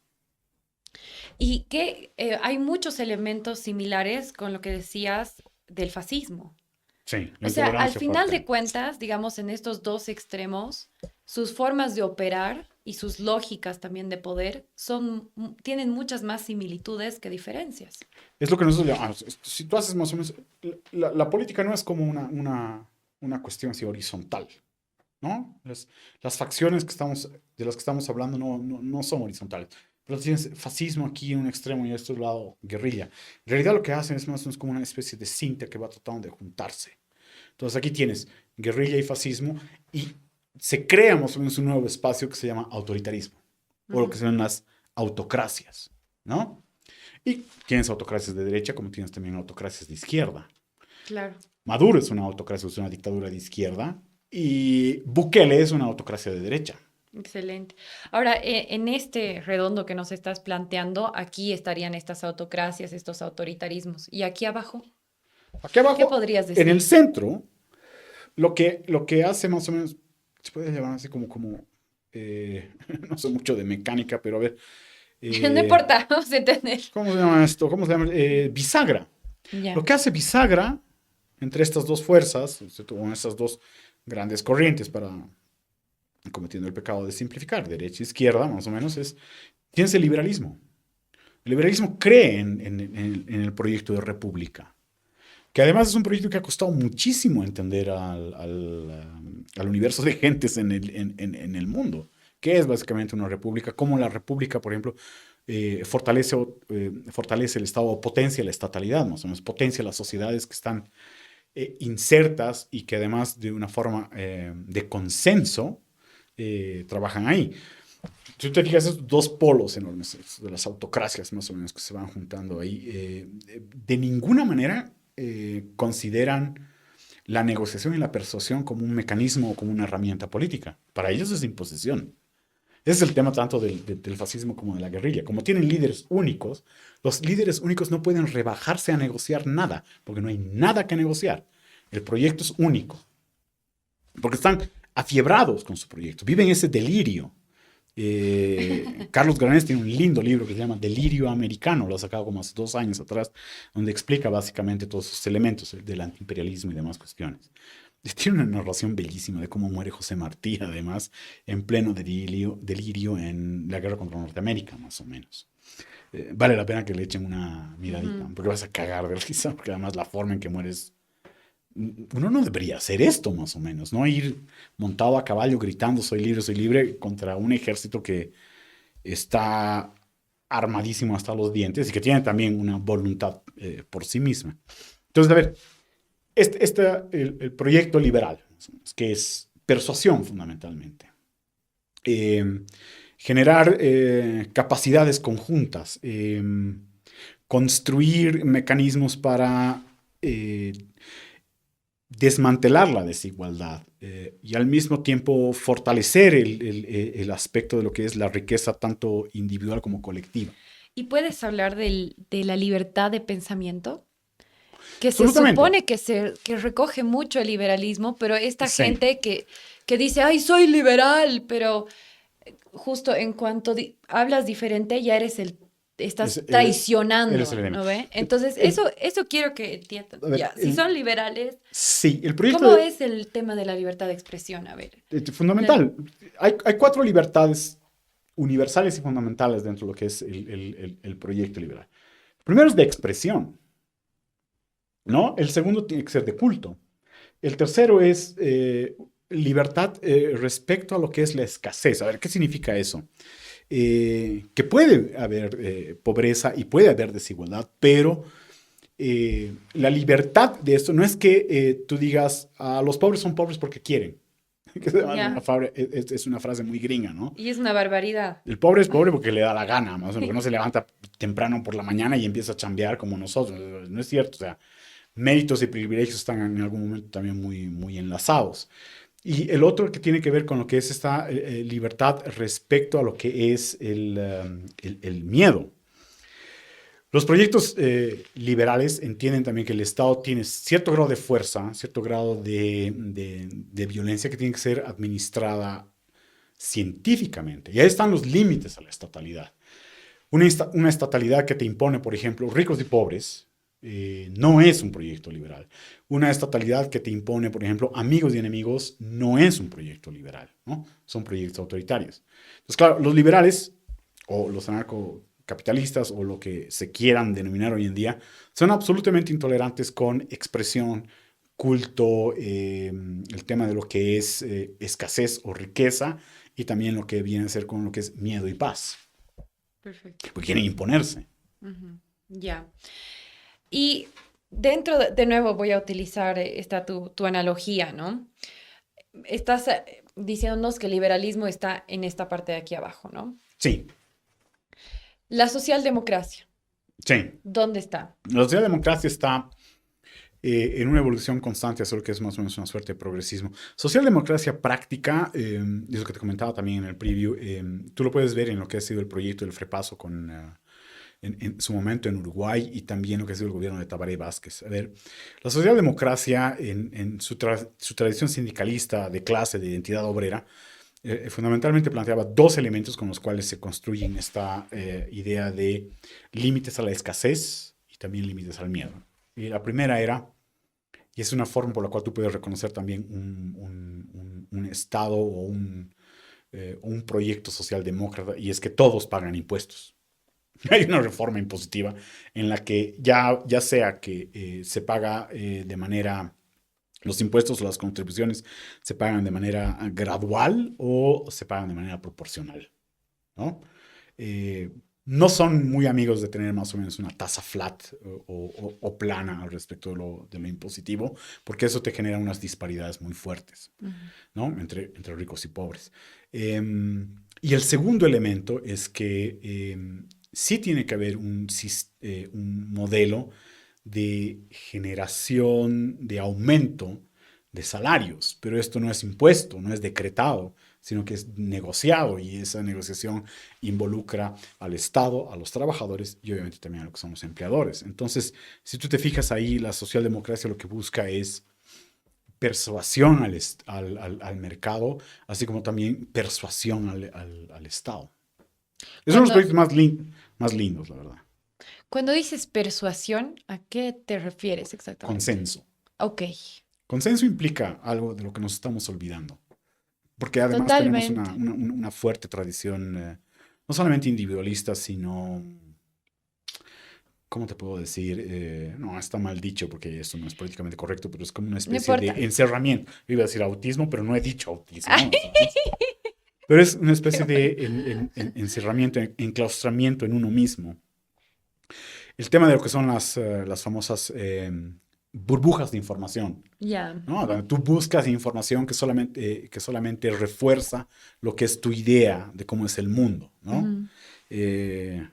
y que hay muchos elementos similares con lo que decías del fascismo. Sí, la O sea, al intolerancia final fuerte. de cuentas, digamos, en estos dos extremos, sus formas de operar y sus lógicas también de poder tienen muchas más similitudes que diferencias. Es lo que nosotros llamamos, si tú haces más o menos, la política no es como una cuestión así horizontal, ¿no? Las facciones de las que estamos hablando no son horizontales. Pero tienes fascismo aquí en un extremo y a este lado guerrilla. En realidad lo que hacen es más o menos como una especie de cinta que va tratando de juntarse. Entonces aquí tienes guerrilla y fascismo y se crea más o menos un nuevo espacio que se llama autoritarismo o lo que Ujú, se llaman las autocracias, ¿no? Y tienes autocracias de derecha como tienes también autocracias de izquierda. claro. Maduro es una autocracia, es una dictadura de izquierda y Bukele es una autocracia de derecha. Excelente. Ahora, en este redondo que nos estás planteando, aquí estarían estas autocracias, estos autoritarismos. Y aquí abajo, Aquí ¿qué abajo, podrías en el decir? centro, lo que hace más o menos, se puede llamar así como no sé mucho de mecánica, pero a ver, No eh, importa, vamos a entender. ¿cómo se llama esto? ¿Cómo se llama? Bisagra. Lo Ya. que hace bisagra entre estas dos fuerzas, o estas dos grandes corrientes para cometiendo el pecado de simplificar, derecha e izquierda, más o menos, tienes el liberalismo. El liberalismo cree en el proyecto de república, que además es un proyecto que ha costado muchísimo entender al universo de gentes en el mundo, que es básicamente una república, como la república, por ejemplo, fortalece el Estado, o potencia la estatalidad, más o menos, potencia las sociedades que están insertas y que además de una forma de consenso trabajan ahí. Si tú te fijas, esos dos polos enormes de las autocracias más o menos que se van juntando ahí, de ninguna manera consideran la negociación y la persuasión como un mecanismo o como una herramienta política. Para ellos es imposición. Ese es el tema tanto del fascismo como de la guerrilla. Como tienen líderes únicos, los líderes únicos no pueden rebajarse a negociar nada, porque no hay nada que negociar. El proyecto es único, porque están afiebrados con su proyecto, viven ese delirio. Carlos Granés tiene un lindo libro que se llama Delirio Americano, lo ha sacado como hace 2 años atrás, donde explica básicamente todos esos elementos del antiimperialismo y demás cuestiones. Tiene una narración bellísima de cómo muere José Martí, además, en pleno delirio en la guerra contra Norteamérica, más o menos. Vale la pena que le echen una miradita, Ujú. porque vas a cagar de risa, porque además la forma en que mueres, uno no debería hacer esto, más o menos, ¿no? Ir montado a caballo gritando soy libre, contra un ejército que está armadísimo hasta los dientes y que tiene también una voluntad por sí misma. Entonces, a ver, el proyecto liberal, que es persuasión fundamentalmente, generar capacidades conjuntas, construir mecanismos para desmantelar la desigualdad y al mismo tiempo fortalecer el aspecto de lo que es la riqueza tanto individual como colectiva. ¿Y puedes hablar de la libertad de pensamiento? Que se Absolutamente. supone que recoge mucho el liberalismo, pero esta Sí. gente que dice, ay, soy liberal, pero justo en cuanto hablas diferente, ya estás traicionando, Eres el enemigo. ¿no ve? Entonces, eso quiero que entiendan. A ver, Ya, si son liberales, sí, el proyecto ¿cómo es el tema de la libertad de expresión? A ver. fundamental. Hay cuatro libertades universales y fundamentales dentro de lo que es el proyecto liberal. El primero es de expresión, ¿no? El segundo tiene que ser de culto. El tercero es libertad respecto a lo que es la escasez. A ver, ¿qué significa eso? Que puede haber pobreza y puede haber desigualdad, pero la libertad de esto no es que tú digas, los pobres son pobres porque quieren. Ya. Es una frase muy gringa, ¿no? Y es una barbaridad. El pobre es pobre porque le da la gana, más o menos, porque no se levanta temprano por la mañana y empieza a chambear como nosotros. No es cierto, o sea, méritos y privilegios están en algún momento también muy, muy enlazados. Y el otro que tiene que ver con lo que es esta libertad respecto a lo que es el miedo. Los proyectos liberales entienden también que el Estado tiene cierto grado de fuerza, cierto grado de violencia que tiene que ser administrada científicamente. Y ahí están los límites a la estatalidad. Una estatalidad que te impone, por ejemplo, ricos y pobres, no es un proyecto liberal. Una estatalidad que te impone, por ejemplo, amigos y enemigos, no es un proyecto liberal, ¿no? Son proyectos autoritarios. Entonces, claro, los liberales o los anarcocapitalistas o lo que se quieran denominar hoy en día, son absolutamente intolerantes con expresión, culto, el tema de lo que es escasez o riqueza y también lo que viene a ser con lo que es miedo y paz. Perfecto. Porque quieren imponerse. Ujú. Ya. Y de nuevo voy a utilizar esta tu analogía, ¿no? Estás diciéndonos que el liberalismo está en esta parte de aquí abajo, ¿no? Sí, La socialdemocracia, sí. ¿dónde está? La socialdemocracia está en una evolución constante hacia lo que es más o menos una suerte de progresismo. Socialdemocracia práctica, eso que te comentaba también en el preview, tú lo puedes ver en lo que ha sido el proyecto del Frepaso en su momento en Uruguay y también lo que ha sido el gobierno de Tabaré Vázquez. A ver, la socialdemocracia en su tradición sindicalista de clase, de identidad obrera, fundamentalmente planteaba dos elementos con los cuales se construyen esta idea de límites a la escasez y también límites al miedo. Y la primera era, y es una forma por la cual tú puedes reconocer también un Estado o un proyecto socialdemócrata, y es que todos pagan impuestos. Hay una reforma impositiva en la que ya sea que se paga de manera, los impuestos o las contribuciones se pagan de manera gradual o se pagan de manera proporcional, ¿no? No son muy amigos de tener más o menos una tasa flat o plana al respecto de lo impositivo, porque eso te genera unas disparidades muy fuertes, Ujú. ¿no? Entre ricos y pobres. Y el segundo elemento es que sí tiene que haber un modelo de generación, de aumento de salarios, pero esto no es impuesto, no es decretado, sino que es negociado y esa negociación involucra al Estado, a los trabajadores y obviamente también a lo que son los empleadores. Entonces, si tú te fijas ahí, la socialdemocracia lo que busca es persuasión al mercado, así como también persuasión al Estado. Esos son los Cuando, proyectos más lindos, la verdad. cuando dices persuasión, ¿a qué te refieres exactamente? Consenso. Ok, Consenso implica algo de lo que nos estamos olvidando. Porque además tenemos totalmente. una fuerte tradición, no solamente individualista, sino, ¿cómo te puedo decir? No, está mal dicho porque esto no es políticamente correcto, pero es como una No especie de importa. encerramiento. Yo iba a decir autismo, pero no he dicho autismo. ¿No? Pero es una Qué especie bueno. de encerramiento, enclaustramiento en uno mismo. El tema de lo que son las famosas burbujas de información, Ya. ¿no? Donde tú buscas información que solamente refuerza lo que es tu idea de cómo es el mundo, ¿no? Ujú. Eh,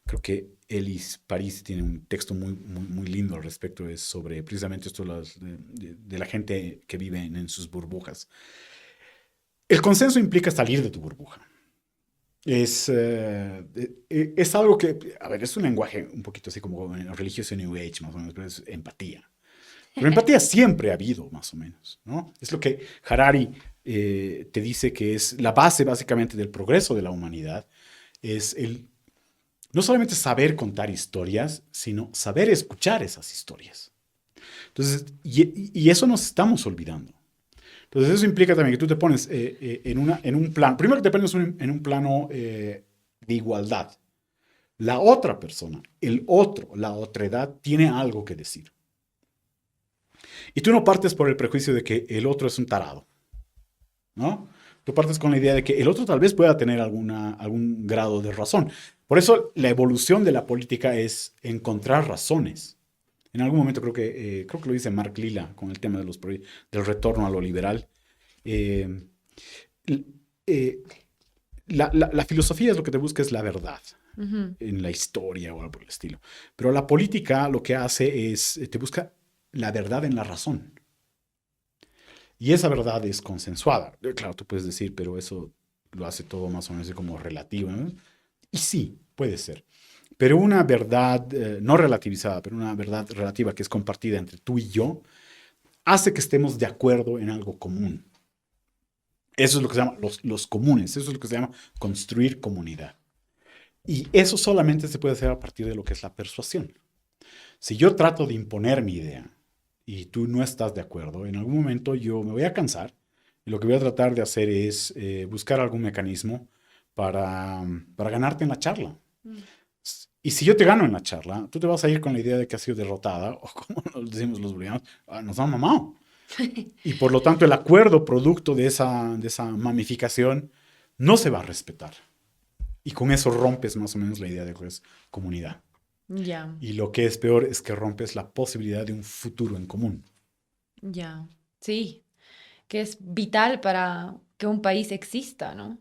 Creo que Ellis París tiene un texto muy lindo al respecto, es sobre precisamente esto de la gente que vive en sus burbujas. El consenso implica salir de tu burbuja. Es algo que, a ver, es un lenguaje un poquito así como en religioso New Age, más o menos, pero es empatía. Pero empatía siempre ha habido, más o menos, ¿no? Es lo que Harari te dice que es la base básicamente del progreso de la humanidad, es el no solamente saber contar historias, sino saber escuchar esas historias. Entonces, y eso nos estamos olvidando. Entonces, eso implica también que tú te pones en un plano, primero que te pones en un plano de igualdad. La otra persona, el otro, la otredad, tiene algo que decir. Y tú no partes por el prejuicio de que el otro es un tarado, ¿no? Tú partes con la idea de que el otro tal vez pueda tener algún grado de razón. Por eso la evolución de la política es encontrar razones. En algún momento creo que lo dice Mark Lilla con el tema del retorno a lo liberal. Eh, eh, la filosofía es lo que te busca es la verdad Ujú. en la historia o algo por el estilo. Pero la política lo que hace es, te busca la verdad en la razón. Y esa verdad es consensuada. Claro, tú puedes decir, pero eso lo hace todo más o menos como relativo, ¿no? Y sí, puede ser. Pero una verdad no relativizada, pero una verdad relativa que es compartida entre tú y yo, hace que estemos de acuerdo en algo común. Eso es lo que se llama los comunes, eso es lo que se llama construir comunidad. Y eso solamente se puede hacer a partir de lo que es la persuasión. Si yo trato de imponer mi idea y tú no estás de acuerdo, en algún momento yo me voy a cansar y lo que voy a tratar de hacer es buscar algún mecanismo para ganarte en la charla. Mm. Y si yo te gano en la charla, tú te vas a ir con la idea de que has sido derrotada, o como nos decimos los bolivianos, nos han mamado. Y por lo tanto, el acuerdo producto de esa mamificación no se va a respetar. Y con eso rompes más o menos la idea de que es comunidad. Ya, Y lo que es peor es que rompes la posibilidad de un futuro en común. ya. Sí, que es vital para que un país exista, ¿no?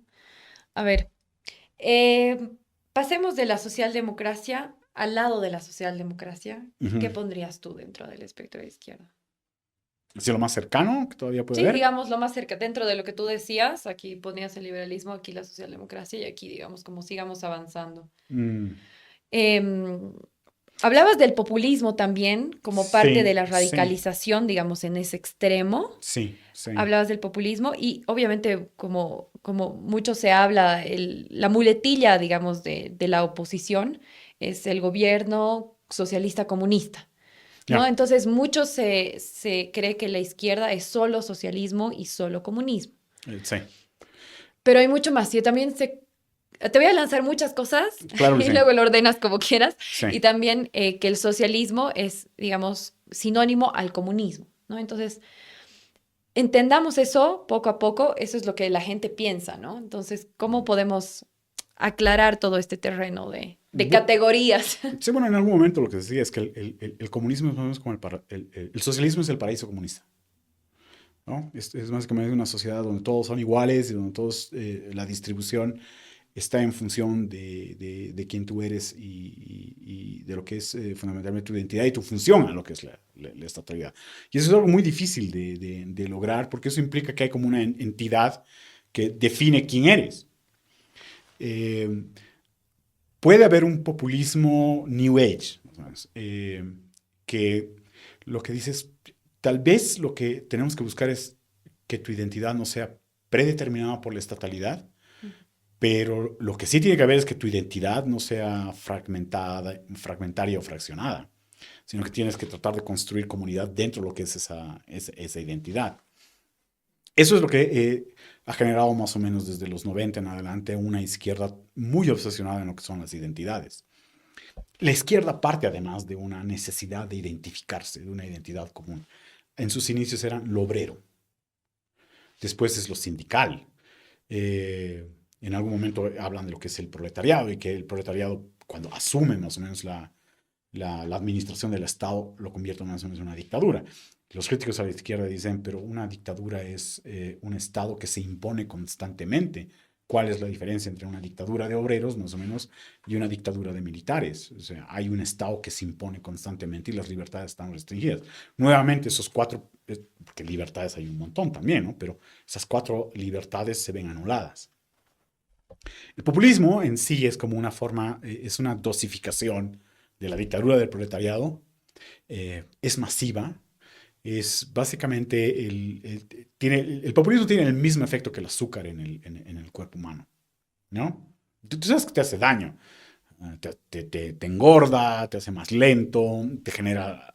A ver, eh, pasemos de la socialdemocracia al lado de la socialdemocracia. ¿Qué Ujú. pondrías tú dentro del espectro de izquierda? Así lo más cercano que todavía puede Sí, haber. digamos lo más cerca, dentro de lo que tú decías, aquí ponías el liberalismo, aquí la socialdemocracia y aquí, digamos, como sigamos avanzando. Mm, Em, hablabas del populismo también como parte de sí, la sí, radicalización, digamos, en ese extremo. sí, sí. Hablabas del populismo y obviamente como mucho se habla, la muletilla, digamos, de la oposición es el gobierno socialista comunista, ¿no? Ya, Entonces mucho se cree que la izquierda es solo socialismo y solo comunismo, sí, pero hay mucho más. Yo también te voy a lanzar muchas cosas claro que y sí. luego lo ordenas como quieras, Sí. y también que el socialismo es, digamos, sinónimo al comunismo, ¿no? Entonces... Entendamos eso poco a poco, eso es lo que la gente piensa, ¿no? Entonces, ¿cómo podemos aclarar todo este terreno de Bu- categorías? sí, bueno, en algún momento lo que se decía es que el comunismo es más o menos como el socialismo es el paraíso comunista, ¿no? Es básicamente una sociedad donde todos son iguales y donde todos, la distribución está en función de quién tú eres y de lo que es fundamentalmente tu identidad y tu función a lo que es la estatalidad. Y eso es algo muy difícil de lograr porque eso implica que hay como una entidad que define quién eres. Eh, Puede haber un populismo New Age, más o menos, que lo que dices, tal vez lo que tenemos que buscar es que tu identidad no sea predeterminada por la estatalidad, pero lo que sí tiene que haber es que tu identidad no sea fragmentaria o fraccionada, sino que tienes que tratar de construir comunidad dentro de lo que es esa identidad. Eso es lo que ha generado más o menos desde los 90 en adelante una izquierda muy obsesionada en lo que son las identidades. La izquierda parte además de una necesidad de identificarse, de una identidad común. En sus inicios era lo obrero, después es lo sindical, En algún momento hablan de lo que es el proletariado y que el proletariado, cuando asume más o menos la administración del Estado, lo convierte más o menos en una dictadura. Los críticos a la izquierda dicen, pero una dictadura es un Estado que se impone constantemente. ¿Cuál es la diferencia entre una dictadura de obreros, más o menos, y una dictadura de militares? O sea, hay un Estado que se impone constantemente y las libertades están restringidas. Nuevamente, esos cuatro, porque libertades hay un montón también, ¿no? Pero esas cuatro libertades se ven anuladas. El populismo en sí es como una forma, es una dosificación de la dictadura del proletariado, es masiva, es básicamente el populismo tiene el mismo efecto que el azúcar en el cuerpo humano, ¿no? Tú sabes que te hace daño, te engorda, te hace más lento, te genera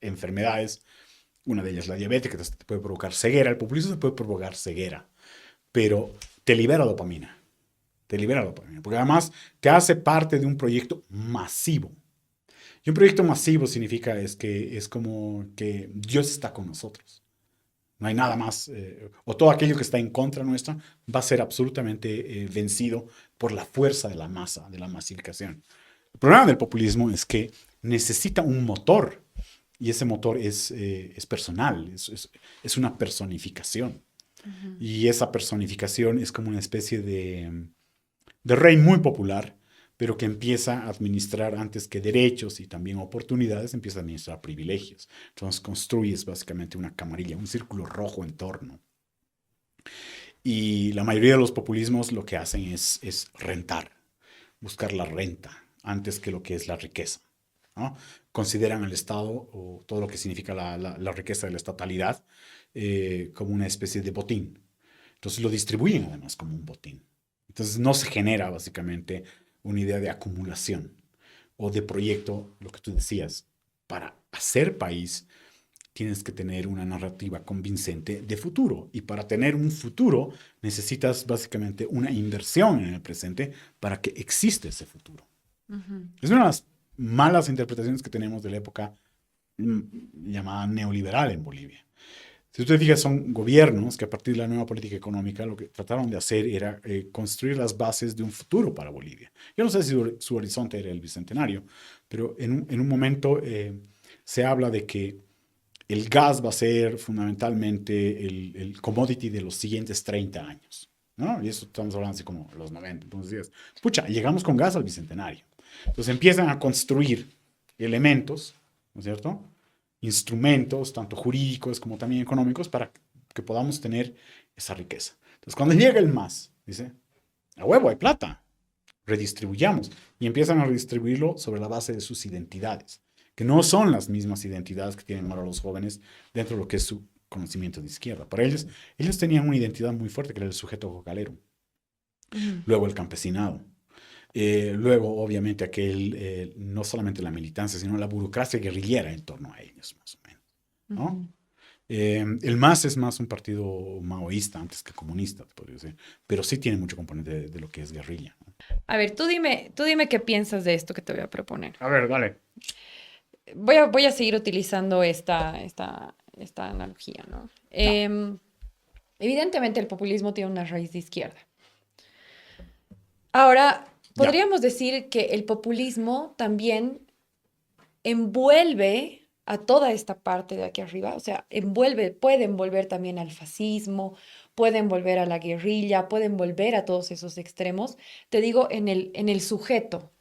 enfermedades, una de ellas la diabetes, que te puede provocar ceguera. El populismo te puede provocar ceguera, pero te libera dopamina. Te libera dopamina, porque además te hace parte de un proyecto masivo. Y un proyecto masivo significa es como que Dios está con nosotros. No hay nada más, o todo aquello que está en contra nuestra va a ser absolutamente vencido por la fuerza de la masa, de la masificación. El problema del populismo es que necesita un motor, y ese motor es personal, es una personificación. Ujú. Y esa personificación es como una especie de rey muy popular, pero que empieza a administrar antes que derechos y también oportunidades, empieza a administrar privilegios. Entonces construyes básicamente una camarilla, un círculo rojo en torno. Y la mayoría de los populismos lo que hacen es rentar, buscar la renta antes que lo que es la riqueza, ¿no? Consideran al Estado o todo lo que significa la riqueza de la estatalidad como una especie de botín. Entonces lo distribuyen además como un botín. Entonces no se genera básicamente una idea de acumulación o de proyecto, lo que tú decías. Para hacer país tienes que tener una narrativa convincente de futuro. Y para tener un futuro necesitas básicamente una inversión en el presente para que exista ese futuro. Ujú. Es una de las malas interpretaciones que tenemos de la época llamada neoliberal en Bolivia. Si usted fija, son gobiernos que a partir de la nueva política económica lo que trataron de hacer era construir las bases de un futuro para Bolivia. Yo no sé si su horizonte era el bicentenario, pero en un momento se habla de que el gas va a ser fundamentalmente el commodity de los siguientes 30 años, ¿no? Y eso estamos hablando así como los 90. Entonces, pucha, llegamos con gas al bicentenario. Entonces empiezan a construir elementos, ¿no es cierto? Instrumentos, tanto jurídicos como también económicos, para que podamos tener esa riqueza. Entonces, cuando llega el MAS, dice, a huevo, hay plata, redistribuyamos. Y empiezan a redistribuirlo sobre la base de sus identidades, que no son las mismas identidades que tienen ahora los jóvenes dentro de lo que es su conocimiento de izquierda. Para ellos tenían una identidad muy fuerte, que era el sujeto cocalero, Ujú. luego el campesinado, luego, obviamente, no solamente la militancia, sino la burocracia guerrillera en torno a ellos, más o menos, ¿no? Ujú. El MAS es más un partido maoísta antes que comunista, te podría decir, pero sí tiene mucho componente de lo que es guerrilla, ¿no? A ver, tú dime qué piensas de esto que te voy a proponer. A ver, dale. Voy a seguir utilizando esta analogía, ¿no? Ya, Evidentemente el populismo tiene una raíz de izquierda. Ahora, ya. podríamos decir que el populismo también envuelve a toda esta parte de aquí arriba, o sea, puede envolver también al fascismo, puede envolver a la guerrilla, puede envolver a todos esos extremos, te digo, en el sujeto,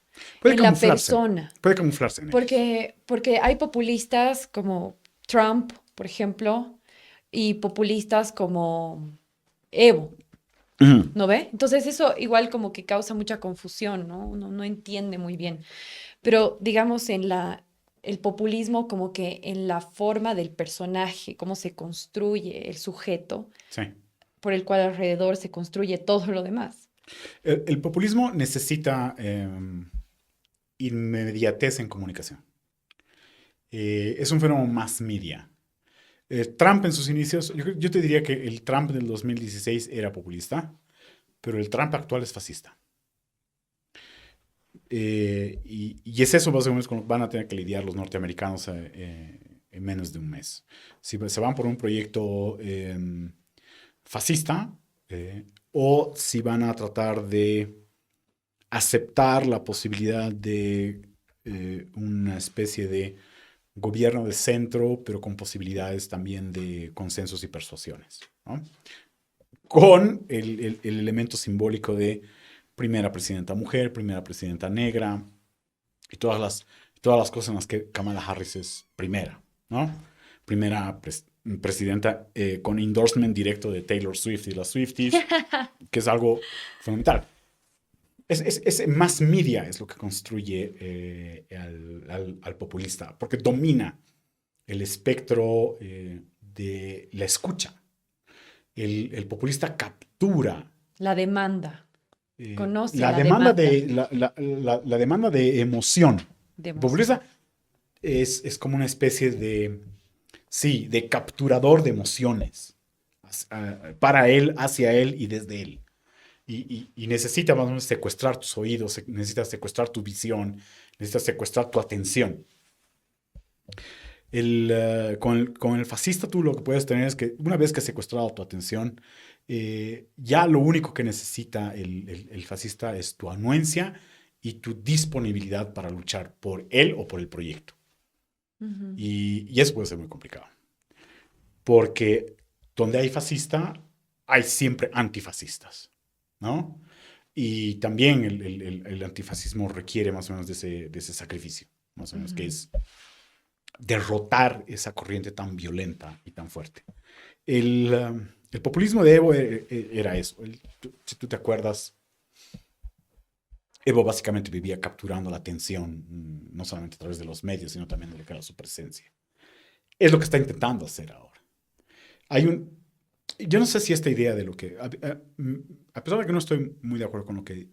Puede en la camuflarse, persona, puede camuflarse en ellos. porque hay populistas como Trump, por ejemplo, y populistas como Evo. Ujú. ¿No ve? Entonces eso igual como que causa mucha confusión, ¿no? Uno no entiende muy bien. Pero digamos el populismo como que en la forma del personaje, cómo se construye el sujeto Sí. por el cual alrededor se construye todo lo demás. El populismo necesita inmediatez en comunicación. Es un fenómeno más media. Trump en sus inicios, yo te diría que el Trump del 2016 era populista, pero el Trump actual es fascista. Y es eso básicamente con lo que van a tener que lidiar los norteamericanos en menos de un mes. Si se van por un proyecto fascista, o si van a tratar de aceptar la posibilidad de una especie de gobierno de centro, pero con posibilidades también de consensos y persuasiones, ¿no? Con el elemento simbólico de primera presidenta mujer, primera presidenta negra, y todas las cosas en las que Kamala Harris es primera, ¿no? Primera presidenta con endorsement directo de Taylor Swift y las Swifties, que es algo fundamental. Es más media es lo que construye al populista, porque domina el espectro de la escucha. El populista captura La demanda. Conoce la la demanda demanda de, la demanda de emoción. de El emoción. populista es como una especie de, sí, de capturador de emociones para él, hacia él y desde él. Y necesita más o menos secuestrar tus oídos, necesita secuestrar tu visión, necesita secuestrar tu atención. Con el fascista tú lo que puedes tener es que una vez que has secuestrado tu atención, ya lo único que necesita el fascista es tu anuencia y tu disponibilidad para luchar por él o por el proyecto. Ujú. Y eso puede ser muy complicado. Porque donde hay fascista, hay siempre antifascistas, ¿no? Y también el antifascismo requiere más o menos de ese sacrificio, más o menos, que Ujú. es derrotar esa corriente tan violenta y tan fuerte. El populismo de Evo era eso. Si tú te acuerdas, Evo básicamente vivía capturando la atención, no solamente a través de los medios, sino también de lo que era su presencia. Es lo que está intentando hacer ahora. Hay un, yo no sé si esta idea de lo que, a pesar de que no estoy muy de acuerdo con lo que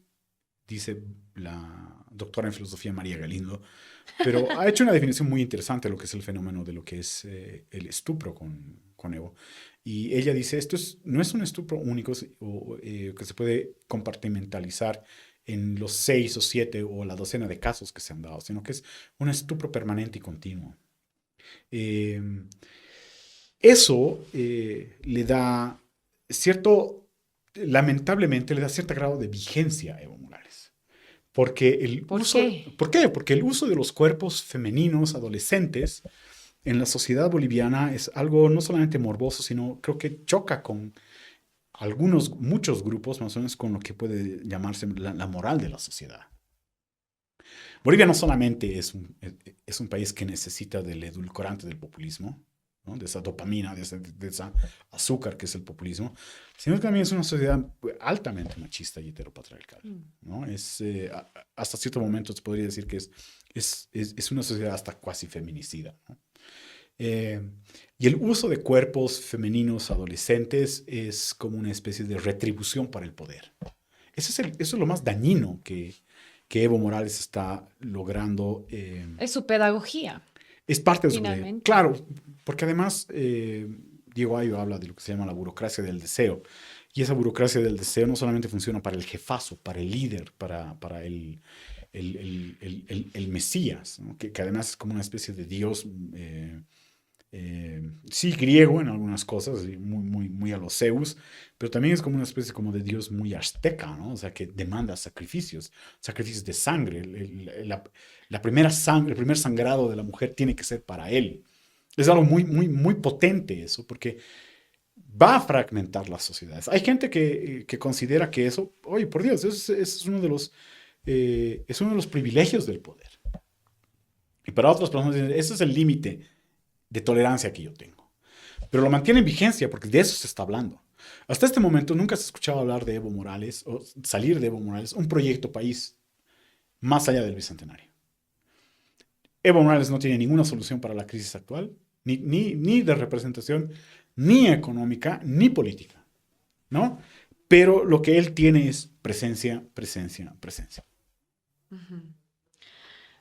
dice la doctora en filosofía María Galindo, pero ha hecho una definición muy interesante de lo que es el fenómeno de lo que es el estupro con Evo. Y ella dice, no es un estupro único que se puede compartimentalizar en los 6 o 7 o la docena de casos que se han dado, sino que es un estupro permanente y continuo. Eh, Eso le da cierto, lamentablemente, le da cierto grado de vigencia a Evo Morales. Porque el ¿Por uso, qué? ¿por qué? Porque el uso de los cuerpos femeninos adolescentes en la sociedad boliviana es algo no solamente morboso, sino creo que choca con muchos grupos, más o menos con lo que puede llamarse la moral de la sociedad. Bolivia no solamente es un país que necesita del edulcorante del populismo, ¿no? De esa dopamina, de esa azúcar que es el populismo, sino que también es una sociedad altamente machista y heteropatriarcal, Mm. ¿no? Hasta cierto momento se podría decir que es una sociedad hasta cuasi feminicida, ¿no? Eh, y el uso de cuerpos femeninos adolescentes es como una especie de retribución para el poder. Eso es lo más dañino que Evo Morales está logrando. Es su pedagogía, Es parte de su poder. finalmente. Claro, porque además Diego Ayo habla de lo que se llama la burocracia del deseo. Y esa burocracia del deseo no solamente funciona para el jefazo, para el líder, para el Mesías, ¿no? Que además es como una especie de Dios sí griego en algunas cosas, y muy, muy, muy a los Zeus, pero también es como una especie como de dios muy azteca, ¿no? O sea, que demanda sacrificios de sangre. La primera sangre, el primer sangrado de la mujer tiene que ser para él. Es algo muy, muy, muy potente eso, porque va a fragmentar las sociedades. Hay gente que considera que eso, oye, por Dios, eso es uno de los privilegios del poder. Y para otras personas, ese es el límite de tolerancia que yo tengo. Pero lo mantiene en vigencia porque de eso se está hablando. Hasta este momento nunca se ha escuchado hablar de Evo Morales o salir de Evo Morales, un proyecto país más allá del Bicentenario. Evo Morales no tiene ninguna solución para la crisis actual, ni de representación, ni económica, ni política, ¿no? Pero lo que él tiene es presencia, presencia, presencia. Ujú.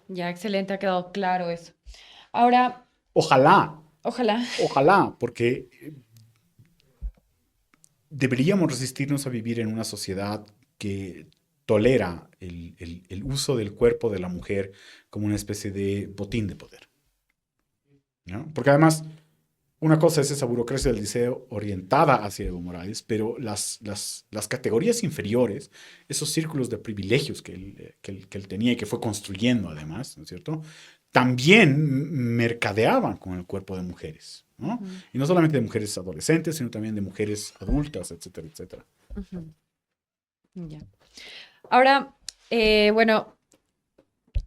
Ya, excelente, ha quedado claro eso. Ahora, Ojalá, ojalá. ojalá, porque deberíamos resistirnos a vivir en una sociedad que tolera el uso del cuerpo de la mujer como una especie de botín de poder, ¿no? Porque además, una cosa es esa burocracia del deseo orientada hacia Evo Morales, pero las categorías inferiores, esos círculos de privilegios que él tenía y que fue construyendo además, ¿no es cierto? También mercadeaban con el cuerpo de mujeres, ¿no? Ujú, Y no solamente de mujeres adolescentes, sino también de mujeres adultas, etcétera, etcétera. ujú, ya. Ahora, bueno,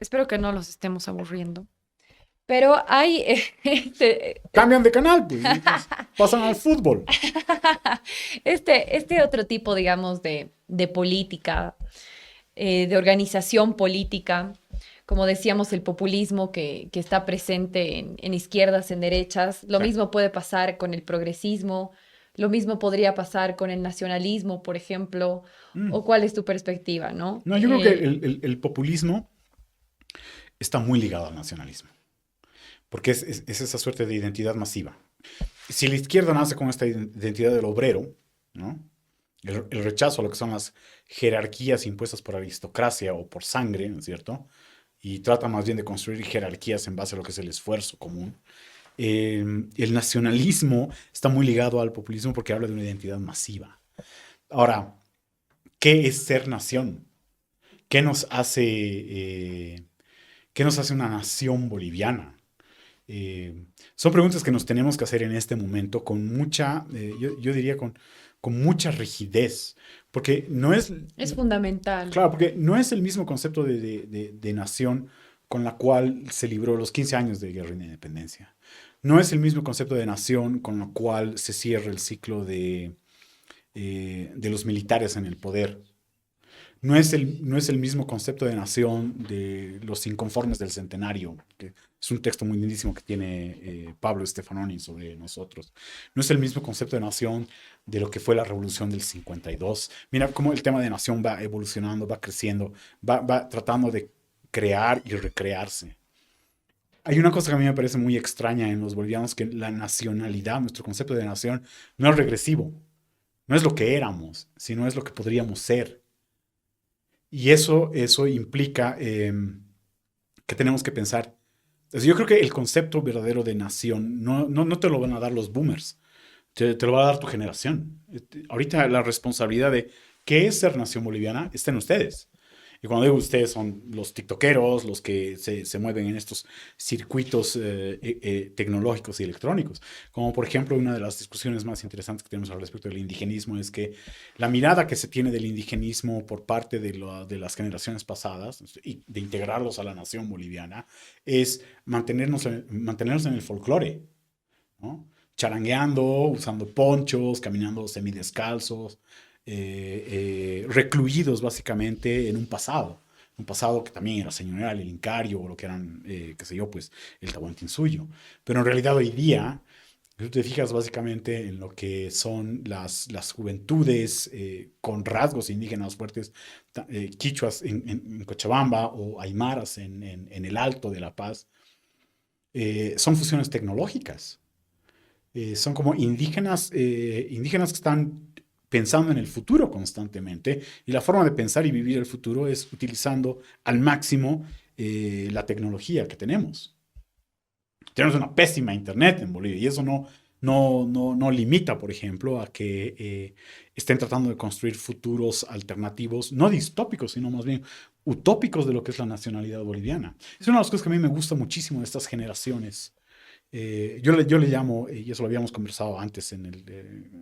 espero que no los estemos aburriendo, pero hay Cambian de canal, pues, entonces pasan al fútbol. este otro tipo, digamos, de política, de organización política, como decíamos, el populismo que está presente en izquierdas, en derechas. Lo Sí. mismo puede pasar con el progresismo, lo mismo podría pasar con el nacionalismo, por ejemplo. Mm. ¿O cuál es tu perspectiva, no? No, yo creo que el populismo está muy ligado al nacionalismo, porque es esa suerte de identidad masiva. Si la izquierda nace con esta identidad del obrero, ¿no? El rechazo a lo que son las jerarquías impuestas por aristocracia o por sangre, ¿no es cierto? Y trata más bien de construir jerarquías en base a lo que es el esfuerzo común. El nacionalismo está muy ligado al populismo porque habla de una identidad masiva. Ahora, ¿qué es ser nación? ¿Qué nos hace, qué nos hace una nación boliviana? Son preguntas que nos tenemos que hacer en este momento con mucha, yo diría con mucha rigidez, porque no es, es fundamental. claro, porque no es el mismo concepto de nación con la cual se libró los 15 años de guerra de independencia. No es el mismo concepto de nación con la cual se cierra el ciclo de los militares en el poder. No es el mismo concepto de nación de los inconformes del centenario, que es un texto muy lindísimo que tiene Pablo Stefanoni sobre nosotros. No es el mismo concepto de nación de lo que fue la revolución del 52. Mira cómo el tema de nación va evolucionando, va creciendo, va tratando de crear y recrearse. Hay una cosa que a mí me parece muy extraña en los bolivianos, que la nacionalidad, nuestro concepto de nación, no es regresivo, no es lo que éramos, sino es lo que podríamos ser. Y eso implica que tenemos que pensar. O sea, yo creo que el concepto verdadero de nación no te lo van a dar los boomers, te lo va a dar tu generación. Ahorita la responsabilidad de qué es ser nación boliviana está en ustedes. Y cuando digo ustedes son los tiktokeros, los que se mueven en estos circuitos tecnológicos y electrónicos. Como por ejemplo, una de las discusiones más interesantes que tenemos al respecto del indigenismo es que la mirada que se tiene del indigenismo por parte de las generaciones pasadas y de integrarlos a la nación boliviana es mantenernos en el folclore, ¿no? Charangueando, usando ponchos, caminando semidescalzos, recluidos básicamente en un pasado que también era señorial, el Incario, o lo que eran, qué sé yo, pues el Tahuantinsuyo. Pero en realidad hoy día, si tú te fijas básicamente en lo que son las juventudes con rasgos indígenas fuertes, quichuas en Cochabamba o aymaras en el Alto de La Paz, son fusiones tecnológicas. Son como indígenas que están pensando en el futuro constantemente y la forma de pensar y vivir el futuro es utilizando al máximo la tecnología que tenemos. Tenemos una pésima internet en Bolivia y eso no limita, por ejemplo, a que estén tratando de construir futuros alternativos, no distópicos, sino más bien utópicos de lo que es la nacionalidad boliviana. Es una de las cosas que a mí me gusta muchísimo de estas generaciones. Yo le llamo, y eso lo habíamos conversado antes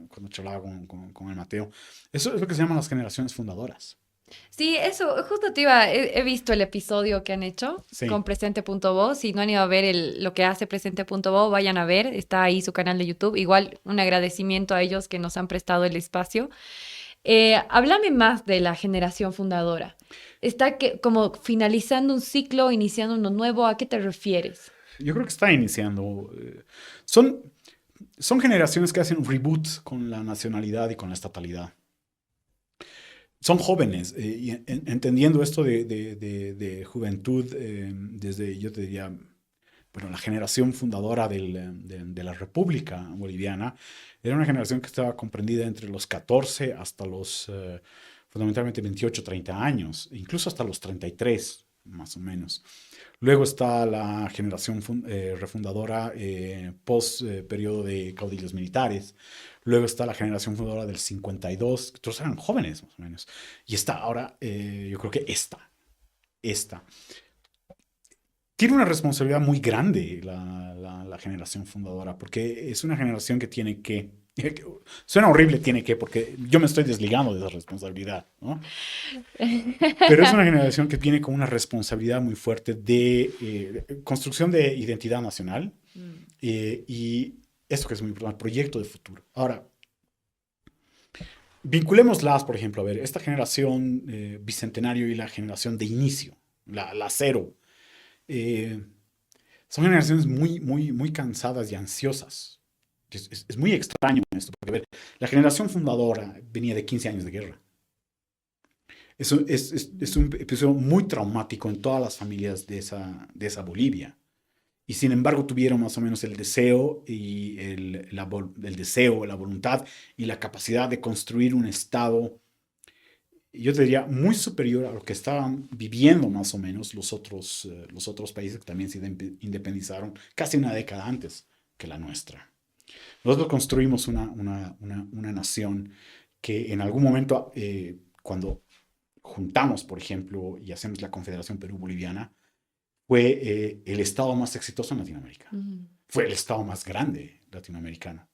cuando charlaba con el Mateo, eso es lo que se llaman las generaciones fundadoras. Sí, eso, justo he visto el episodio que han hecho con Sí, Presente.vo. Si no han ido a ver lo que hace Presente.vo, vayan a ver, está ahí su canal de YouTube. Igual un agradecimiento a ellos que nos han prestado el espacio. Háblame más de la generación fundadora. Está como finalizando un ciclo, iniciando uno nuevo, ¿a qué te refieres? yo creo que está iniciando. Son, son generaciones que hacen un reboot con la nacionalidad y con la estatalidad. Son jóvenes, y entendiendo esto de juventud, desde, yo te diría, bueno, la generación fundadora de la República Boliviana, era una generación que estaba comprendida entre los 14 hasta los, fundamentalmente 28, 30 años, incluso hasta los 33. más o menos. Luego está la generación refundadora post periodo de caudillos militares. Luego está la generación fundadora del 52, que todos eran jóvenes más o menos. Y está ahora, yo creo que esta. Tiene una responsabilidad muy grande la generación fundadora, porque es una generación que tiene que, suena horrible tiene que, porque yo me estoy desligando de esa responsabilidad, ¿no? Pero es una generación que viene con una responsabilidad muy fuerte de construcción de identidad nacional Mm. y esto que es muy importante, proyecto de futuro. Ahora, vinculémoslas, por ejemplo, a ver, esta generación bicentenario y la generación de inicio, la cero, eh, son generaciones muy cansadas y ansiosas. Es muy extraño esto, porque a ver, la generación fundadora venía de 15 años de guerra. Es un episodio muy traumático en todas las familias de esa Bolivia. Y sin embargo tuvieron más o menos el deseo y el deseo, la voluntad y la capacidad de construir un Estado, yo te diría, muy superior a lo que estaban viviendo más o menos los otros países que también se independizaron casi una década antes que la nuestra. Nosotros construimos una nación que en algún momento, cuando juntamos, por ejemplo, y hacemos la Confederación Perú-Boliviana, fue el estado más exitoso en Latinoamérica. Mm. Fue el estado más grande latinoamericano.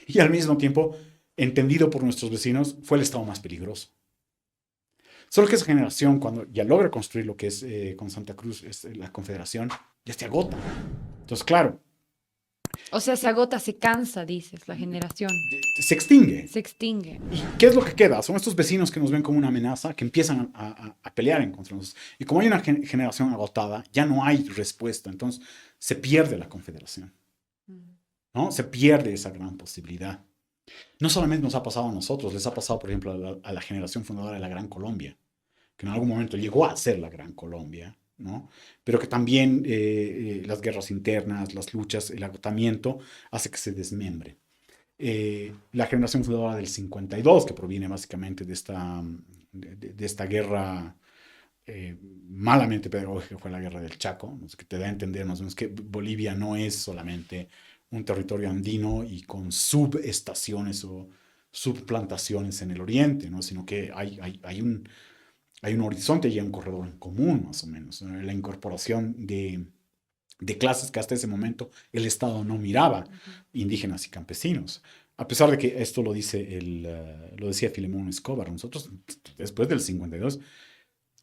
Y al mismo tiempo, entendido por nuestros vecinos, fue el estado más peligroso. Solo que esa generación, cuando ya logra construir lo que es con Santa Cruz, es la Confederación, ya se agota. Entonces, claro, O sea, se agota, se cansa, dices, la generación. se extingue. Se extingue. ¿Y qué es lo que queda? Son estos vecinos que nos ven como una amenaza, que empiezan a pelear en contra de nosotros. Y como hay una generación agotada, ya no hay respuesta. Entonces se pierde la confederación, Mm. ¿no? Se pierde esa gran posibilidad. No solamente nos ha pasado a nosotros, les ha pasado, por ejemplo, a la generación fundadora de la Gran Colombia, que en algún momento llegó a ser la Gran Colombia, ¿no? Pero que también las guerras internas, las luchas, el agotamiento hace que se desmembre. La generación fundadora del 52, que proviene básicamente de esta guerra malamente pedagógica, que fue la guerra del Chaco, ¿no? Que te da a entender más o menos que Bolivia no es solamente un territorio andino y con subestaciones o subplantaciones en el oriente, ¿no? Sino que hay un horizonte y hay un corredor en común, más o menos, ¿no? La incorporación de clases que hasta ese momento el Estado no miraba, Ujú. indígenas y campesinos. A pesar de que esto lo decía Filemón Escobar, nosotros después del 52,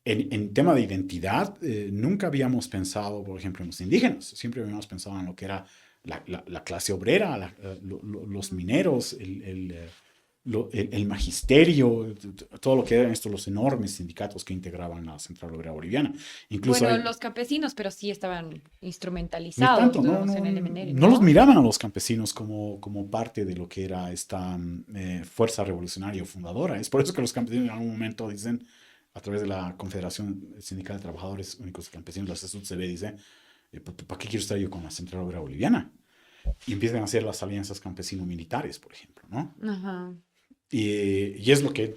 en tema de identidad, nunca habíamos pensado, por ejemplo, en los indígenas, siempre habíamos pensado en lo que era la clase obrera, los mineros, el magisterio, todo lo que eran estos los enormes sindicatos que integraban la Central Obrera Boliviana. Incluso Bueno, hay, los campesinos, pero sí estaban ni instrumentalizados, tanto, no, digamos, no, en el MNR, no los ¿no? miraban a los campesinos como parte de lo que era esta fuerza revolucionaria o fundadora. Es por eso que los campesinos en algún momento dicen, a través de la Confederación Sindical de Trabajadores Únicos y Campesinos, la CSUTCB, dice, ¿para qué quiero estar yo con la Central Obrera Boliviana? Y empiezan a hacer las alianzas campesino-militares, por ejemplo, ¿no? Ajá. Y es lo que,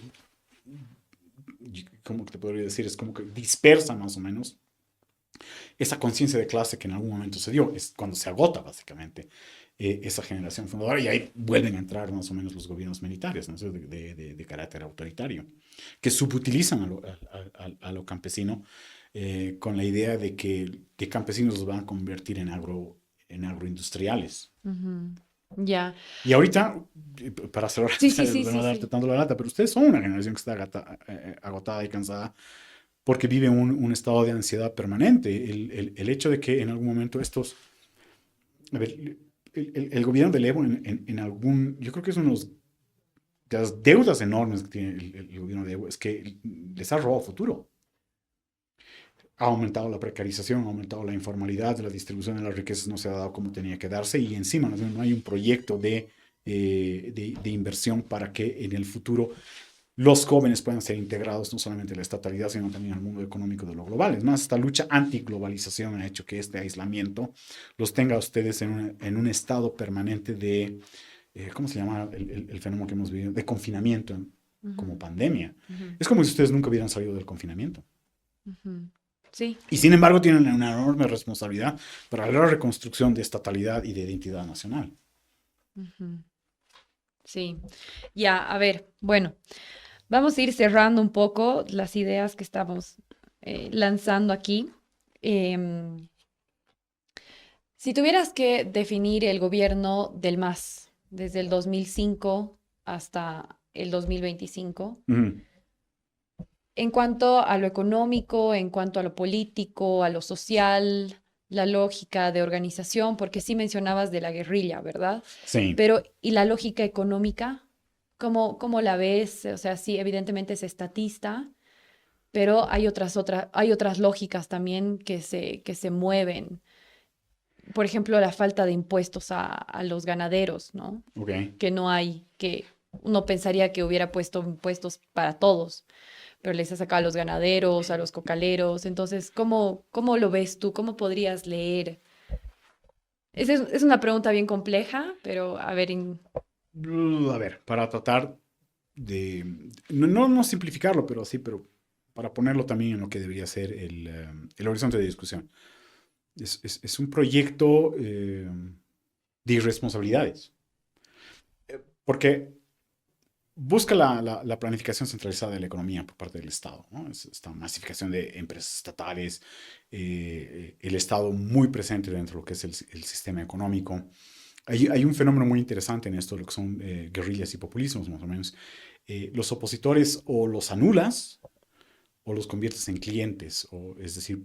¿cómo te podría decir? Es como que dispersa más o menos esa conciencia de clase que en algún momento se dio, es cuando se agota básicamente esa generación fundadora y ahí vuelven a entrar más o menos los gobiernos militares, ¿no? De carácter autoritario, que subutilizan a lo campesino con la idea de que campesinos los van a convertir en agroindustriales. Ujú. Ya. Y ahorita, para cerrar, Sí, sí, sí, no sí, darte sí. tanto la lata, pero ustedes son una generación que está agotada y cansada porque vive un estado de ansiedad permanente. El hecho de que en algún momento a ver, el gobierno del Evo yo creo que es uno de las deudas enormes que tiene el gobierno de Evo, es que les ha robado futuro. Ha aumentado la precarización, ha aumentado la informalidad, la distribución de las riquezas no se ha dado como tenía que darse y encima no hay un proyecto de inversión para que en el futuro los jóvenes puedan ser integrados no solamente a la estatalidad, sino también al mundo económico de lo global. Es más, esta lucha antiglobalización ha hecho que este aislamiento los tenga a ustedes en un estado permanente de, ¿cómo se llama el fenómeno que hemos vivido? De confinamiento como Ujú, pandemia. ujú, Es como si ustedes nunca hubieran salido del confinamiento. ujú. Sí. Y sin embargo tienen una enorme responsabilidad para la reconstrucción de estatalidad y de identidad nacional. Ujú. Sí. Ya, a ver, bueno, vamos a ir cerrando un poco las ideas que estamos lanzando aquí. Em, si tuvieras que definir el gobierno del MAS desde el 2005 hasta el 2025, Ujú. en cuanto a lo económico, en cuanto a lo político, a lo social, la lógica de organización, porque sí mencionabas de la guerrilla, ¿verdad? Sí. Pero, ¿y la lógica económica? ¿Cómo la ves? O sea, sí, evidentemente es estatista, pero hay otras lógicas también que se mueven. Por ejemplo, la falta de impuestos a los ganaderos, ¿no? Ok. Que no hay, que uno pensaría que hubiera puesto impuestos para todos, pero les ha sacado a los ganaderos, a los cocaleros. Entonces, ¿cómo lo ves tú? ¿Cómo podrías leer? Es una pregunta bien compleja, pero a ver, A ver, para tratar de, no simplificarlo, pero sí, pero para ponerlo también en lo que debería ser el horizonte de discusión. Es un proyecto de irresponsabilidades, porque busca la planificación centralizada de la economía por parte del Estado, ¿no? Esta masificación de empresas estatales, el Estado muy presente dentro de lo que es el sistema económico. Hay un fenómeno muy interesante en esto, lo que son guerrillas y populismos, más o menos. Los opositores o los anulas o los conviertes en clientes, o es decir,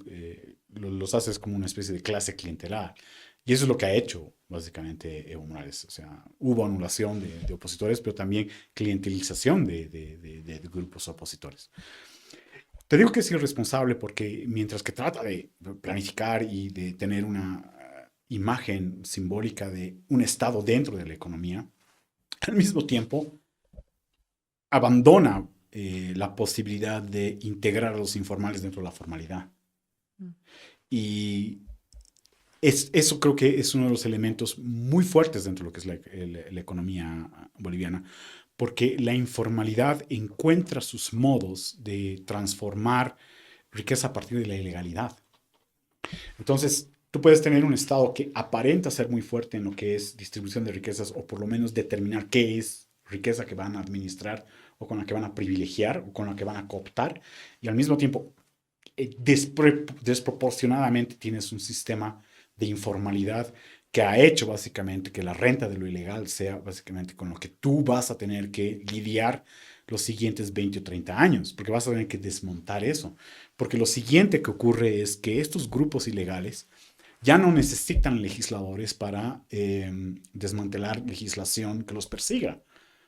los haces como una especie de clase clientelar. Y eso es lo que ha hecho básicamente Evo Morales. O sea, hubo anulación de opositores, pero también clientelización de grupos opositores. Te digo que es irresponsable porque mientras que trata de planificar y de tener una imagen simbólica de un Estado dentro de la economía, al mismo tiempo abandona la posibilidad de integrar a los informales dentro de la formalidad. Y eso creo que es uno de los elementos muy fuertes dentro de lo que es la economía boliviana, porque la informalidad encuentra sus modos de transformar riqueza a partir de la ilegalidad. Entonces, tú puedes tener un Estado que aparenta ser muy fuerte en lo que es distribución de riquezas o por lo menos determinar qué es riqueza que van a administrar o con la que van a privilegiar o con la que van a cooptar y al mismo tiempo desproporcionadamente tienes un sistema de informalidad que ha hecho básicamente que la renta de lo ilegal sea básicamente con lo que tú vas a tener que lidiar los siguientes 20 o 30 años, porque vas a tener que desmontar eso. Porque lo siguiente que ocurre es que estos grupos ilegales ya no necesitan legisladores para desmantelar legislación que los persiga,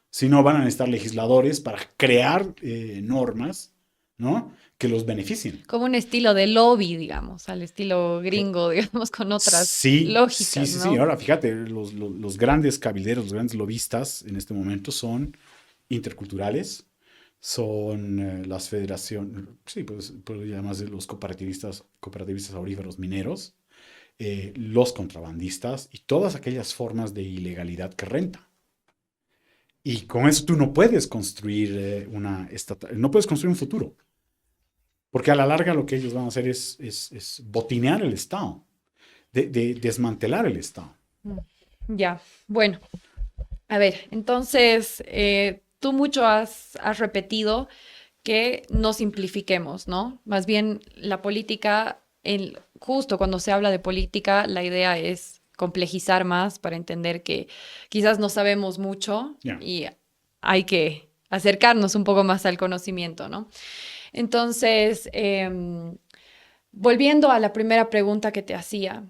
sino van a necesitar legisladores para crear normas, ¿no? Que los beneficien. como un estilo de lobby, digamos, al estilo gringo, digamos, con otras Sí, sí, lógicas, sí, sí. ¿no? Ahora, fíjate, los grandes cabilderos, los grandes lobistas en este momento son interculturales, son las federaciones, sí, pues llamarse los cooperativistas auríferos mineros, los contrabandistas y todas aquellas formas de ilegalidad que renta. Y con eso tú no puedes construir no puedes construir un futuro, porque a la larga lo que ellos van a hacer es botinear el Estado, desmantelar el Estado. Mm. Ya, bueno, a ver, entonces, tú mucho has repetido que no simplifiquemos, ¿no? Más bien la política, justo cuando se habla de política, la idea es complejizar más para entender que quizás no sabemos mucho Ya. y hay que acercarnos un poco más al conocimiento, ¿no? Entonces, volviendo a la primera pregunta que te hacía,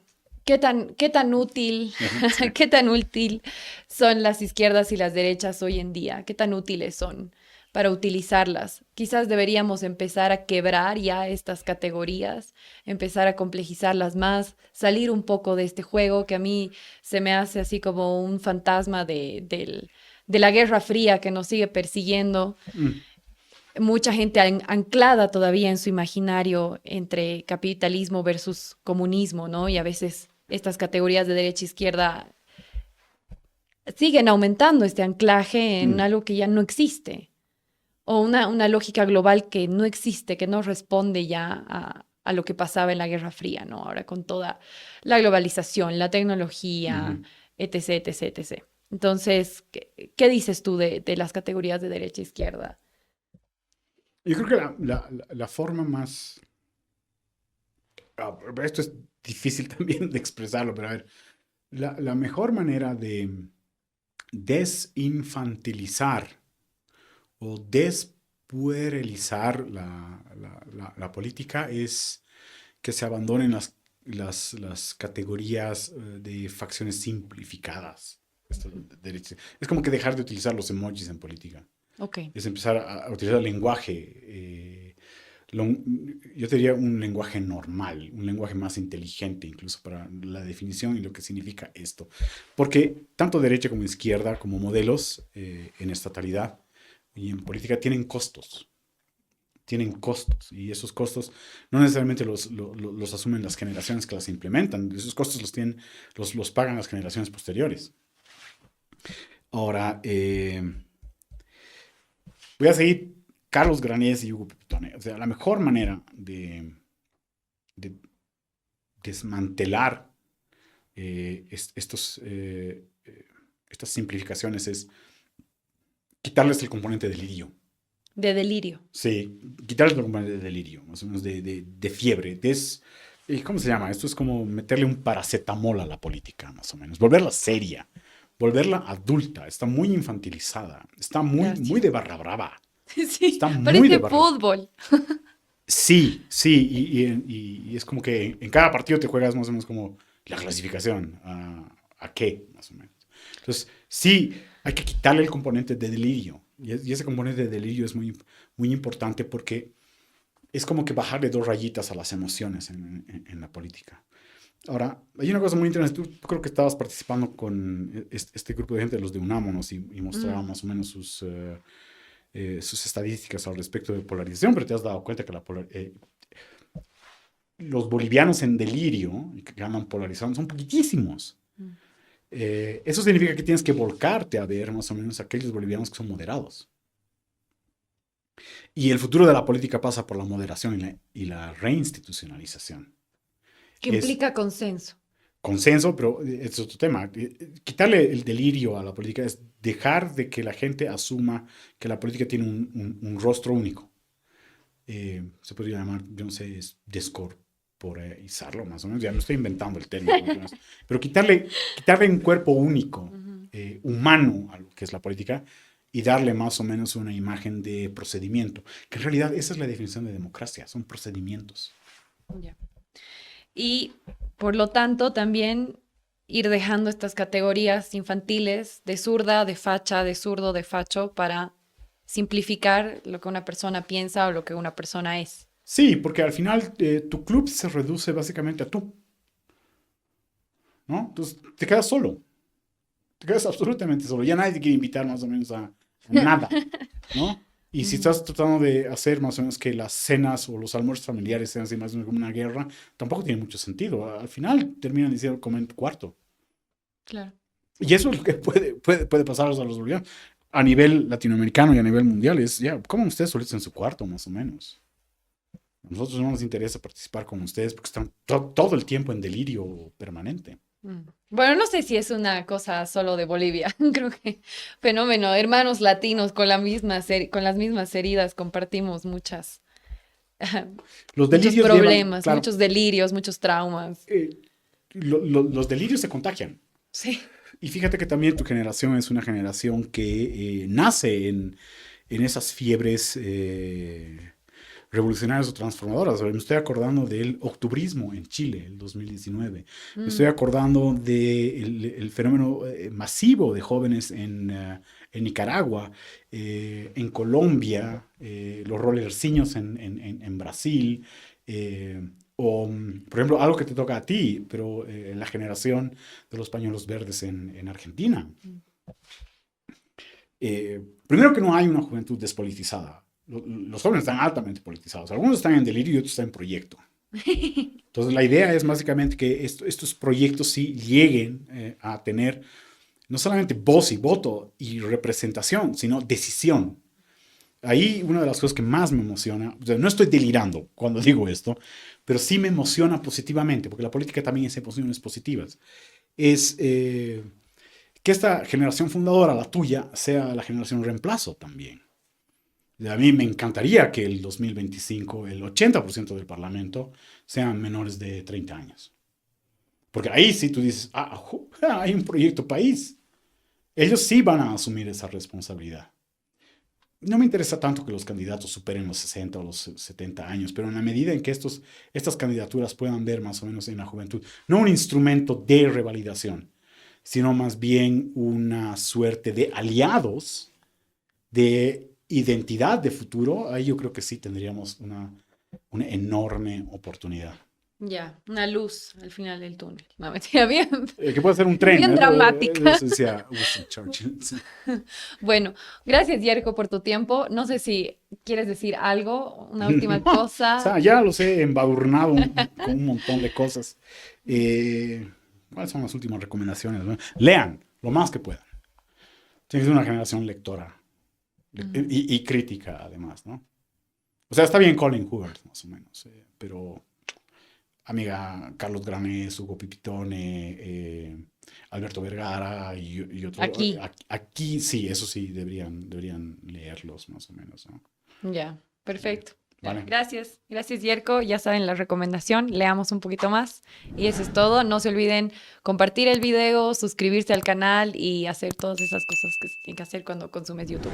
qué tan útil, Sí. qué tan útil son las izquierdas y las derechas hoy en día? ¿Qué tan útiles son para utilizarlas? Quizás deberíamos empezar a quebrar ya estas categorías, empezar a complejizarlas más, salir un poco de este juego que a mí se me hace así como un fantasma de la Guerra Fría que nos sigue persiguiendo, Mm. mucha gente anclada todavía en su imaginario entre capitalismo versus comunismo, ¿no? Y a veces estas categorías de derecha e izquierda siguen aumentando este anclaje en Mm. algo que ya no existe, o una lógica global que no existe, que no responde ya a lo que pasaba en la Guerra Fría, ¿no? Ahora con toda la globalización, la tecnología, Ujú. etc., etc., etc. Entonces, ¿qué dices tú de las categorías de derecha e izquierda? Yo creo que la forma más... esto es difícil también de expresarlo, pero a ver, la mejor manera de desinfantilizar o despuerilizar la política es que se abandonen las categorías de facciones simplificadas. Es como que dejar de utilizar los emojis en política. Ok, Es empezar a utilizar lenguaje, lo- yo te diría un lenguaje normal, un lenguaje más inteligente incluso para la definición y lo que significa esto. Porque tanto derecha como izquierda, como modelos en estatalidad y en política tienen costos y esos costos no necesariamente los asumen las generaciones que las implementan, esos costos los pagan las generaciones posteriores. Ahora, voy a seguir Carlos Granés y Hugo Pepitone. O sea, la mejor manera de desmantelar estas simplificaciones es quitarles el componente delirio. de delirio. Sí, quitarles el componente de delirio, más o menos de fiebre. ¿Cómo se llama? Esto es como meterle un paracetamol a la política, más o menos. Volverla seria, volverla adulta. Está muy infantilizada, está muy Gracias. de barra brava. Sí, Está muy de parece barra. fútbol. Sí, sí, y es como que en cada partido te juegas más o menos como la clasificación, a qué, más o menos. Entonces, sí, hay que quitarle el componente de delirio, y ese componente de delirio es muy importante porque es como que bajarle dos rayitas a las emociones en la política. Ahora, hay una cosa muy interesante, tú creo que estabas participando con este grupo de gente, los de Unámonos, y mostraban Mm, más o menos sus estadísticas al respecto de polarización, pero te has dado cuenta que los bolivianos en delirio, que andan polarizados, son poquitísimos. mm. Eso significa que tienes que volcarte a ver más o menos aquellos bolivianos que son moderados. Y el futuro de la política pasa por la moderación y la reinstitucionalización. Que Es implica consenso. consenso, pero es otro tema. Quitarle el delirio a la política es dejar de que la gente asuma que la política tiene un rostro único. Se podría llamar, yo no sé, es descorporeizarlo más o menos, ya no estoy inventando el término, pero quitarle un cuerpo único, Ujú, humano a lo que es la política y darle más o menos una imagen de procedimiento, que en realidad esa es la definición de democracia, son procedimientos. ya. Y por lo tanto, también ir dejando estas categorías infantiles de zurda, de facha, de zurdo, de facho, para simplificar lo que una persona piensa o lo que una persona es. Sí, porque al final tu club se reduce básicamente a tú, ¿no? Entonces te quedas solo, te quedas absolutamente solo, ya nadie te quiere invitar más o menos a nada, ¿no? Y si Ujú, estás tratando de hacer más o menos que las cenas o los almuerzos familiares sean así más o menos como una guerra, tampoco tiene mucho sentido. Al final terminan diciendo comer en tu cuarto. claro. Y eso es lo que puede pasar a los bolivianos. A nivel latinoamericano y a nivel mundial es, ya, coman ustedes solitos en su cuarto, más o menos. A nosotros no nos interesa participar con ustedes porque están todo el tiempo en delirio permanente. Bueno, no sé si es una cosa solo de Bolivia. Creo que fenómeno, hermanos latinos con la misma con las mismas heridas, compartimos Los muchos delirios llevan, problemas, claro, muchos delirios, muchos traumas. eh, los delirios se contagian. Sí. Y fíjate que también tu generación es una generación que nace en esas fiebres revolucionarias o transformadoras. Me estoy acordando del octubrismo en Chile, el 2019. Me estoy Mm, acordando del fenómeno masivo de jóvenes en Nicaragua, en Colombia, los rollerciños en Brasil. Por ejemplo, algo que te toca a ti, pero la generación de los pañuelos verdes en Argentina. mm. Primero que no hay una juventud despolitizada. Los jóvenes están altamente politizados. Algunos están en delirio y otros están en proyecto. Entonces la idea es básicamente que estos proyectos sí lleguen a tener no solamente voz y voto y representación, sino decisión. Ahí una de las cosas que más me emociona, o sea, no estoy delirando cuando digo esto, pero sí me emociona positivamente, porque la política también es emociones positivas, es que esta generación fundadora, la tuya, sea la generación reemplazo también. A mí me encantaría que el 2025 el 80% del Parlamento sean menores de 30 años. Porque ahí sí tú dices, hay un proyecto país. Ellos sí van a asumir esa responsabilidad. No me interesa tanto que los candidatos superen los 60 o los 70 años, pero en la medida en que estas candidaturas puedan ver más o menos en la juventud, no un instrumento de revalidación, sino más bien una suerte de aliados de identidad de futuro, ahí yo creo que sí tendríamos una enorme oportunidad. Ya, una luz al final del túnel. No, mentira, bien, Que puede ser un tren, bien dramática. eso decía Winston Churchill. Sí. Bueno, gracias, Yerko, por tu tiempo. No sé si quieres decir algo, una última No, o cosa. sea, ya los he embadurnado con un montón de cosas. ¿Cuáles son las últimas recomendaciones? Bueno, lean lo más que puedan. Tiene que ser una generación lectora y crítica, además, ¿no? O sea, está bien Colin Hoover, más o menos, pero amiga, Carlos Granés, Hugo Pipitone, Alberto Vergara y otros. Aquí. Aquí sí, eso sí, deberían leerlos más o menos, ¿no? Ya, perfecto. Ya, Vale. gracias, gracias, Yerko. Ya saben la recomendación, leamos un poquito más. Y eso es todo. No se olviden compartir el video, suscribirse al canal y hacer todas esas cosas que se tienen que hacer cuando consumes YouTube.